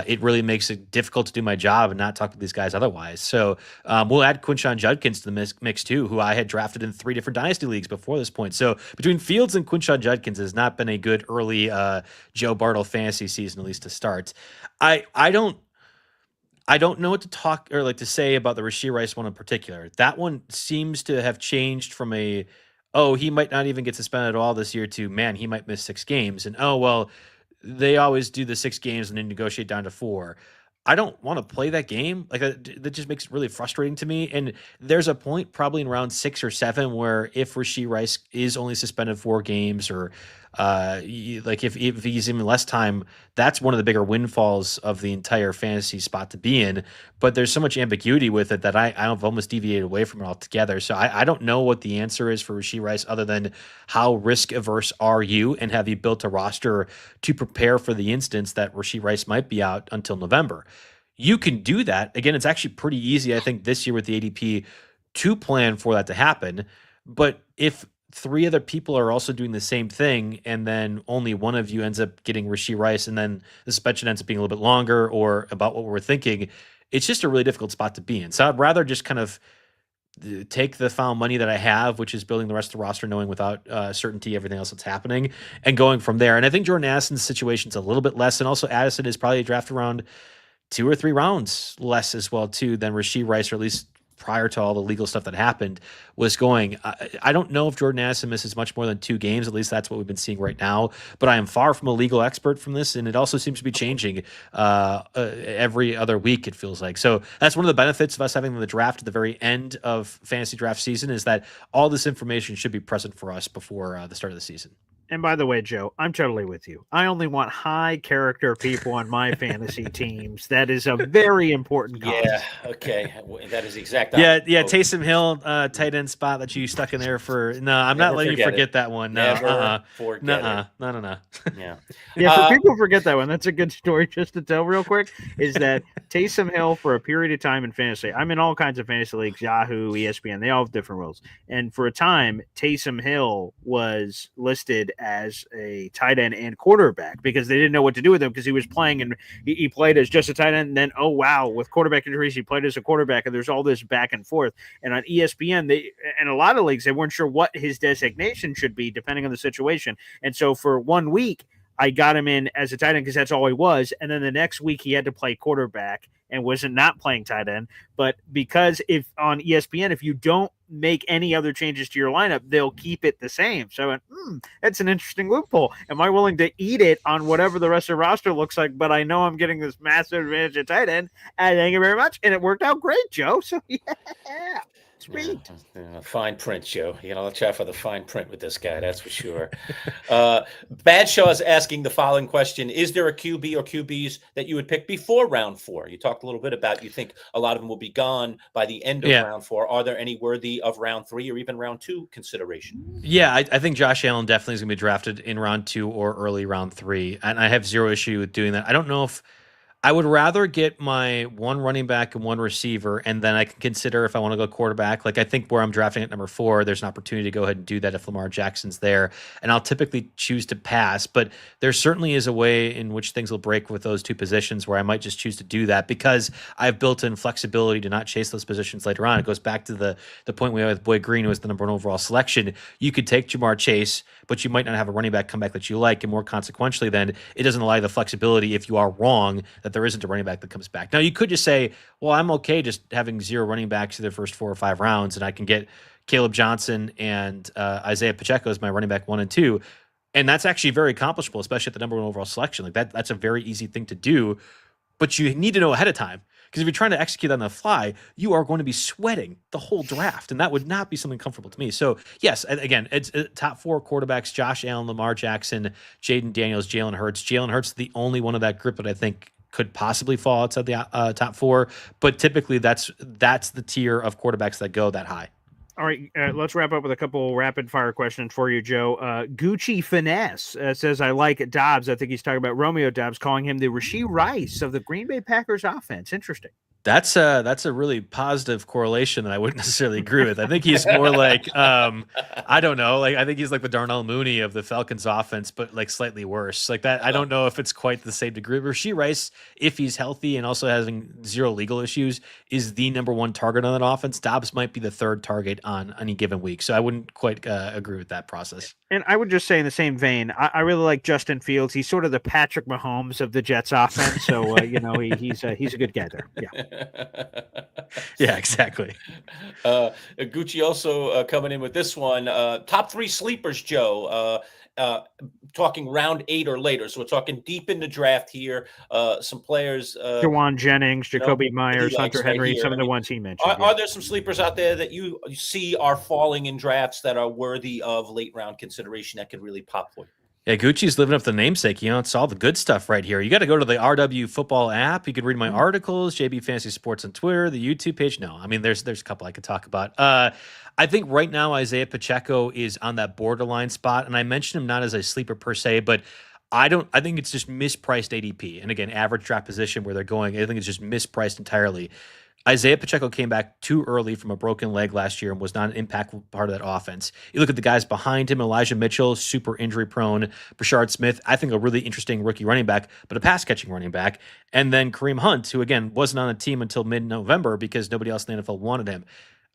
it really makes it difficult to do my job and not talk to these guys otherwise. So we'll add Quinshon Judkins to the mix too, who I had drafted in 3 different dynasty leagues before this point. So between Fields and Quinshon Judkins has not been a good early Joe Bartel fantasy season, at least to start. I don't know what to talk or like to say about the Rashee Rice one in particular. That one seems to have changed from he might not even get suspended at all this year to, man, he might miss 6 games. And, they always do the 6 games and then negotiate down to 4. I don't want to play that game. Like that just makes it really frustrating to me. And there's a point probably in round 6 or 7 where if Rashee Rice is only suspended 4 games or like if he's even less time, that's one of the bigger windfalls of the entire fantasy spot to be in. But there's so much ambiguity with it that I've almost deviated away from it altogether. So I don't know what the answer is for Rashee Rice other than how risk averse are you, and have you built a roster to prepare for the instance that Rashee Rice might be out until November. You can do that. Again, it's actually pretty easy, I think, this year with the ADP to plan for that to happen. But if 3 other people are also doing the same thing, and then only one of you ends up getting Rashee Rice, and then the suspension ends up being a little bit longer or about what we're thinking, it's just a really difficult spot to be in. So I'd rather just kind of take the found money that I have, which is building the rest of the roster, knowing without certainty everything else that's happening, and going from there. And I think Jordan Addison's situation's a little bit less, and also Addison is probably a draft around 2 or 3 rounds less as well too than Rashee Rice, or at least prior to all the legal stuff that happened was going. I don't know if Jordan Addison misses much more than 2 games. At least that's what we've been seeing right now. But I am far from a legal expert from this, and it also seems to be changing every other week, it feels like. So that's one of the benefits of us having the draft at the very end of fantasy draft season, is that all this information should be present for us before the start of the season. And by the way, Joe, I'm totally with you. I only want high character people on my fantasy teams. That is a very important cause. Yeah, okay. That is exact. Yeah. Taysom Hill, tight end spot that you stuck in there for. No, I'm not letting you forget that one. No, Never forget it. No. Yeah. Yeah, for people who forget that one, that's a good story just to tell real quick, is that Taysom Hill, for a period of time in fantasy, I'm in all kinds of fantasy leagues, Yahoo, ESPN, they all have different rules. And for a time, Taysom Hill was listed as a tight end and quarterback because they didn't know what to do with him because he was playing and he played as just a tight end. And then, oh, wow, with quarterback injuries, he played as a quarterback. And there's all this back and forth. And on ESPN, and a lot of leagues, they weren't sure what his designation should be depending on the situation. And so for 1 week, I got him in as a tight end because that's all he was. And then the next week he had to play quarterback and wasn't not playing tight end. But because if on ESPN, if you don't make any other changes to your lineup, they'll keep it the same. So I went, that's an interesting loophole. Am I willing to eat it on whatever the rest of the roster looks like? But I know I'm getting this massive advantage at tight end. And thank you very much. And it worked out great, Joe. So yeah. Sweet. Fine print, Joe. You know, I'll try for the fine print with this guy, that's for sure. Bad Shaw is asking the following question. Is there a QB or QBs that you would pick before round 4? You talked a little bit about you think a lot of them will be gone by the end of round 4. Are there any worthy of round 3 or even round 2 consideration? Yeah, I think Josh Allen definitely is going to be drafted in round 2 or early round 3. And I have zero issue with doing that. I don't know if I would rather get my one running back and one receiver, and then I can consider if I want to go quarterback. Like I think where I'm drafting at number 4, there's an opportunity to go ahead and do that if Lamar Jackson's there. And I'll typically choose to pass, but there certainly is a way in which things will break with those two positions where I might just choose to do that because I've built in flexibility to not chase those positions later on. It goes back to the point we had with Boy Green, who was the number 1 overall selection. You could take Jamar Chase, but you might not have a running back come back that you like, and more consequentially, then it doesn't allow you the flexibility if you are wrong that there isn't a running back that comes back. Now, you could just say, well, I'm okay just having 0 running backs in the first 4 or 5 rounds, and I can get Caleb Johnson and Isaiah Pacheco as my running back 1 and 2. And that's actually very accomplishable, especially at the number 1 overall selection. Like that's a very easy thing to do, but you need to know ahead of time. Because if you're trying to execute on the fly, you are going to be sweating the whole draft, and that would not be something comfortable to me. So, yes, again, it's top 4 quarterbacks, Josh Allen, Lamar Jackson, Jaden Daniels, Jalen Hurts. Jalen Hurts is the only one of that group that I think could possibly fall outside the top 4, but typically that's the tier of quarterbacks that go that high. All right, let's wrap up with a couple rapid-fire questions for you, Joe. Gucci Finesse says, I like Dobbs. I think he's talking about Romeo Dobbs, calling him the Rashee Rice of the Green Bay Packers offense. Interesting. That's a really positive correlation that I wouldn't necessarily agree with. I think he's more like, I don't know, like I think he's like the Darnell Mooney of the Falcons offense, but like slightly worse. Like that, I don't know if it's quite the same degree. Rashee Rice, if he's healthy and also having 0 legal issues, is the number 1 target on that offense. Dobbs might be the 3rd target on any given week. So I wouldn't quite agree with that process. And I would just say in the same vein, I really like Justin Fields. He's sort of the Patrick Mahomes of the Jets offense. So, he's a good guy there. Yeah. Yeah, exactly. Gucci also coming in with this one. Top 3 sleepers, Joe. Talking round 8 or later. So we're talking deep in the draft here. Some players. Jawan Jennings, Jacoby Myers, Hunter Henry, some of the ones he mentioned. Are there some sleepers out there that you see are falling in drafts that are worthy of late round consideration that could really pop for you? Yeah, Gucci's living up to the namesake. You know, it's all the good stuff right here. You got to go to the RW Football app. You could read my articles, JB Fantasy Sports on Twitter, the YouTube page. No, I mean, there's a couple I could talk about. I think right now Isaiah Pacheco is on that borderline spot, and I mentioned him not as a sleeper per se, but I think it's just mispriced ADP. And again, average draft position where they're going, I think it's just mispriced entirely. Isaiah Pacheco came back too early from a broken leg last year and was not an impactful part of that offense. You look at the guys behind him, Elijah Mitchell, super injury prone. Brashard Smith, I think a really interesting rookie running back, but a pass catching running back. And then Kareem Hunt, who again wasn't on the team until mid-November because nobody else in the NFL wanted him.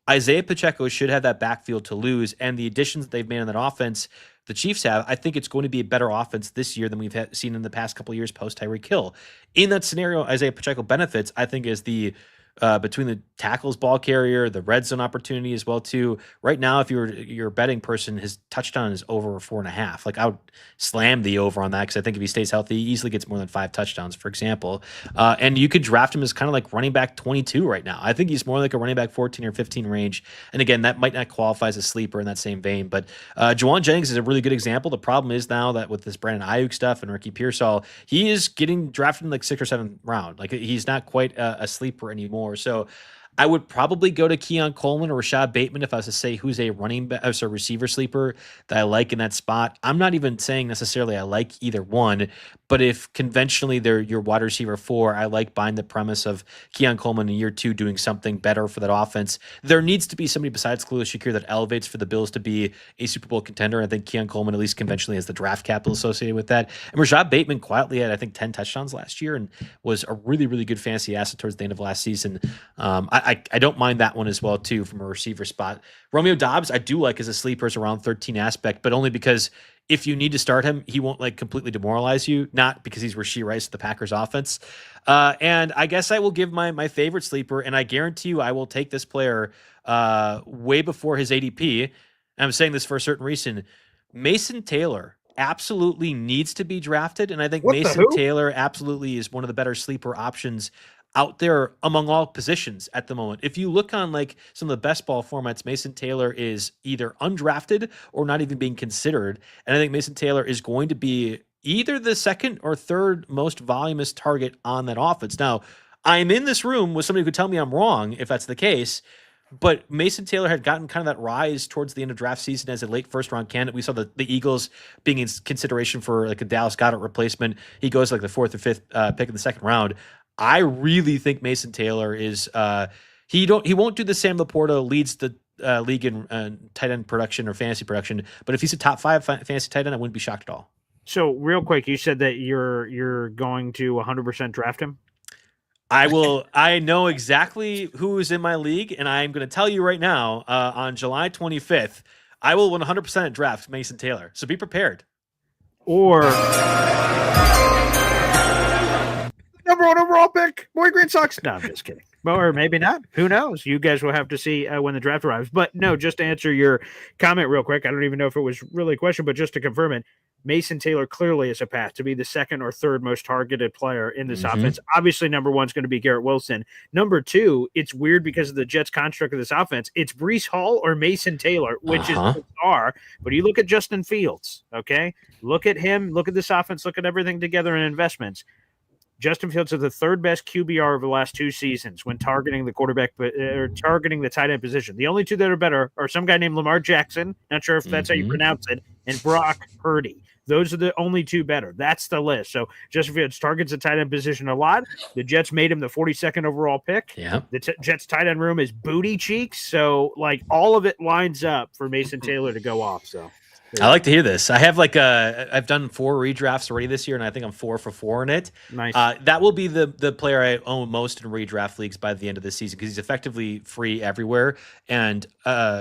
Isaiah Pacheco should have that backfield to lose, and the additions that they've made in that offense, the Chiefs have, I think it's going to be a better offense this year than we've seen in the past couple of years post Tyreek Hill. In that scenario, Isaiah Pacheco benefits, I think, is the between the tackles, ball carrier, the red zone opportunity as well too. Right now, if you're a betting person, his touchdown is over 4.5. Like I would slam the over on that because I think if he stays healthy, he easily gets more than 5 touchdowns, for example. And you could draft him as kind of like running back 22 right now. I think he's more like a running back 14 or 15 range. And again, that might not qualify as a sleeper in that same vein. But Jawan Jennings is a really good example. The problem is now that with this Brandon Ayuk stuff and Ricky Pearsall, he is getting drafted in like 6th or 7th round. Like he's not quite a sleeper anymore. So I would probably go to Keon Coleman or Rashad Bateman if I was to say who's a receiver sleeper that I like in that spot. I'm not even saying necessarily I like either one, but if conventionally they're your wide receiver 4, I like buying the premise of Keon Coleman in year 2 doing something better for that offense. There needs to be somebody besides Khalil Shakir that elevates for the Bills to be a Super Bowl contender. I think Keon Coleman, at least conventionally, has the draft capital associated with that. And Rashad Bateman quietly had, I think, 10 touchdowns last year and was a really, really good fantasy asset towards the end of last season. I don't mind that one as well, too, from a receiver spot. Romeo Dobbs, I do like as a sleeper, is around 13 aspect, but only because if you need to start him, he won't like completely demoralize you, not because he's Rashee Rice, the Packers offense. And I guess I will give my favorite sleeper, and I guarantee you I will take this player way before his ADP. And I'm saying this for a certain reason. Mason Taylor absolutely needs to be drafted, and I think Mason Taylor absolutely is one of the better sleeper options out there among all positions at the moment. If you look on like some of the best ball formats, Mason Taylor is either undrafted or not even being considered. And I think Mason Taylor is going to be either the second or third most voluminous target on that offense. Now, I'm in this room with somebody who could tell me I'm wrong if that's the case, but Mason Taylor had gotten kind of that rise towards the end of draft season as a late first round candidate. We saw the Eagles being in consideration for like a Dallas Goedert replacement. He goes like the fourth or fifth pick in the second round. I really think Mason Taylor is he won't do the Sam Laporta leads the league in tight end production or fantasy production, but if he's a top 5 fantasy tight end, I wouldn't be shocked at all. So real quick, you said that you're going to 100% draft him. I will. I know exactly who is in my league, and I'm going to tell you right now. On July 25th, I will 100% draft Mason Taylor. So be prepared. Or number 1 overall pick, Boy Green sucks. No, I'm just kidding. Or maybe not. Who knows? You guys will have to see when the draft arrives. But no, just to answer your comment real quick, I don't even know if it was really a question, but just to confirm it, Mason Taylor clearly is a path to be the second or third most targeted player in this offense. Obviously, number 1 is going to be Garrett Wilson. Number 2, it's weird because of the Jets' construct of this offense. It's Breece Hall or Mason Taylor, which is bizarre. But you look at Justin Fields, okay? Look at him. Look at this offense. Look at everything together in investments. Justin Fields is the third best QBR over the last 2 seasons when targeting the quarterback or targeting the tight end position. The only 2 that are better are some guy named Lamar Jackson, not sure if that's how you pronounce it, and Brock Purdy. Those are the only 2 better. That's the list. So Justin Fields targets the tight end position a lot. The Jets made him the 42nd overall pick. Yeah. The Jets tight end room is booty cheeks. So like all of it lines up for Mason Taylor to go off. So I like to hear this. I have I've done 4 redrafts already this year, and I think I'm 4 for 4 in it. Nice. That will be the player I own most in redraft leagues by the end of the season because he's effectively free everywhere, and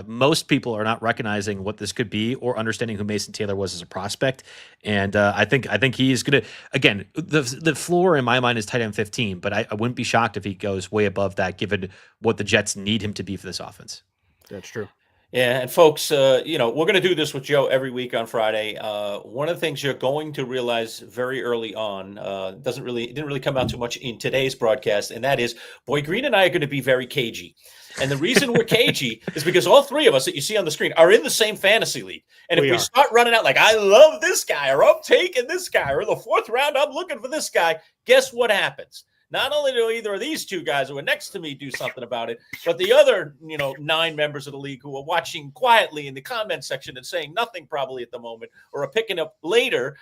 most people are not recognizing what this could be or understanding who Mason Taylor was as a prospect. And I think he's gonna again the floor in my mind is tight end 15, but I wouldn't be shocked if he goes way above that given what the Jets need him to be for this offense. That's true. Yeah, and folks, we're going to do this with Joe every week on Friday. One of the things you're going to realize very early on, didn't really come out too much in today's broadcast, and that is Boy Green and I are going to be very cagey. And the reason we're cagey is because all 3 of us that you see on the screen are in the same fantasy league. And if we start running out like, I love this guy, or I'm taking this guy, or in the 4th round, I'm looking for this guy, guess what happens? Not only do either of these 2 guys who are next to me do something about it, but the other, 9 members of the league who are watching quietly in the comment section and saying nothing probably at the moment, or are picking up later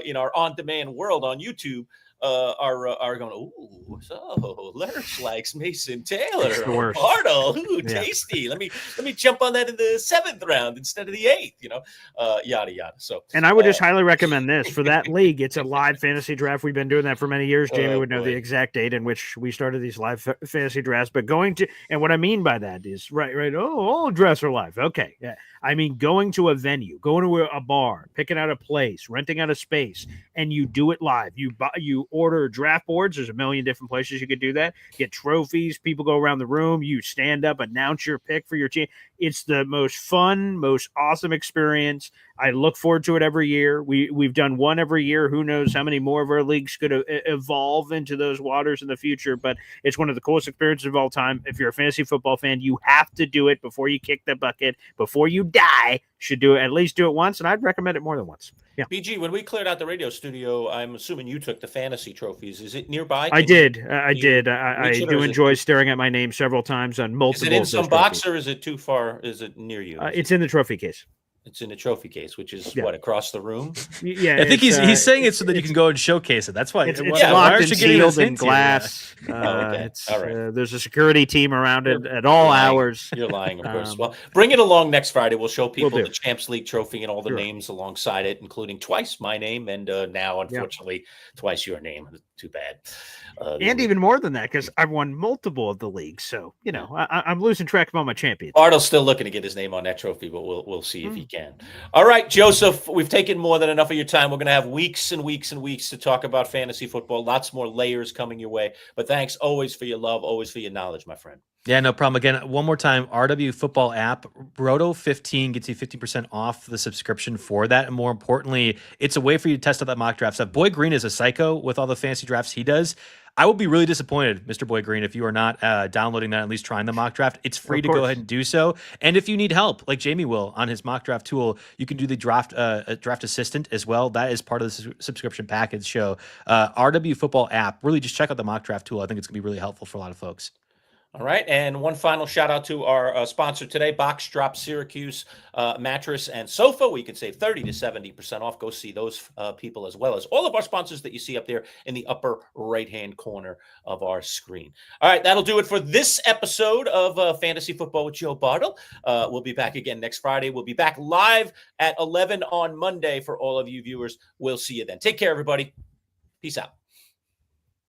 in our on-demand world on YouTube, are going, ooh, so Lerch likes Mason Taylor. Bartel, ooh, tasty. Let me jump on that in the 7th round instead of the 8th, yada, yada. So, and I would just highly recommend this for that league. It's a live fantasy draft. We've been doing that for many years. Jamie would know the exact date in which we started these live fantasy drafts, but and what I mean by that is right. Oh, all drafts are live. Okay. Yeah. I mean, going to a venue, going to a bar, picking out a place, renting out a space, and you do it live. You order draft boards. There's a million different places you could do that. Get trophies. People go around the room. You stand up, announce your pick for your team. It's the most fun, most awesome experience. I look forward to it every year. We've done one every year. Who knows how many more of our leagues could evolve into those waters in the future, but it's one of the coolest experiences of all time. If you're a fantasy football fan, you have to do it before you kick the bucket, before you die. Should do it, at least do it once, and I'd recommend it more than once. Yeah. BG, when we cleared out the radio studio, I'm assuming you took the fantasy trophies. Is it nearby? I did. I do enjoy staring at my name several times on multiple. Is it in some box or is it too far? Is it near you? It's in the trophy case. It's in a trophy case, which is what, across the room? Yeah, I think he's saying it so that you can go and showcase it. That's why it's locked and sealed in glass. Okay. All right. There's a security team around it at all hours. You're lying, of course. Well, bring it along next Friday. We'll show people the Champs League trophy and all the names alongside it, including twice my name and now, unfortunately, twice your name. too bad. And even more than that, because I've won multiple of the leagues. So, I'm losing track of all my champions. Bartel's still looking to get his name on that trophy, but we'll see if he can. All right, Joseph, we've taken more than enough of your time. We're going to have weeks and weeks and weeks to talk about fantasy football. Lots more layers coming your way. But thanks always for your love, always for your knowledge, my friend. Yeah, no problem. Again, one more time, RW Football app, Roto 15 gets you 50% off the subscription for that. And more importantly, it's a way for you to test out that mock draft stuff. Boy Green is a psycho with all the fancy drafts he does. I will be really disappointed, Mr. Boy Green, if you are not downloading that, at least trying the mock draft. It's free to go ahead and do so. And if you need help, like Jamie will on his mock draft tool, you can do the draft assistant as well. That is part of the subscription package. So RW Football app, really just check out the mock draft tool. I think it's going to be really helpful for a lot of folks. All right. And one final shout out to our sponsor today, Box Drop Syracuse mattress and sofa. We can save 30 to 70% off. Go see those people as well as all of our sponsors that you see up there in the upper right-hand corner of our screen. All right. That'll do it for this episode of Fantasy Football with Joe Bartel. We'll be back again next Friday. We'll be back live at 11 on Monday for all of you viewers. We'll see you then. Take care, everybody. Peace out.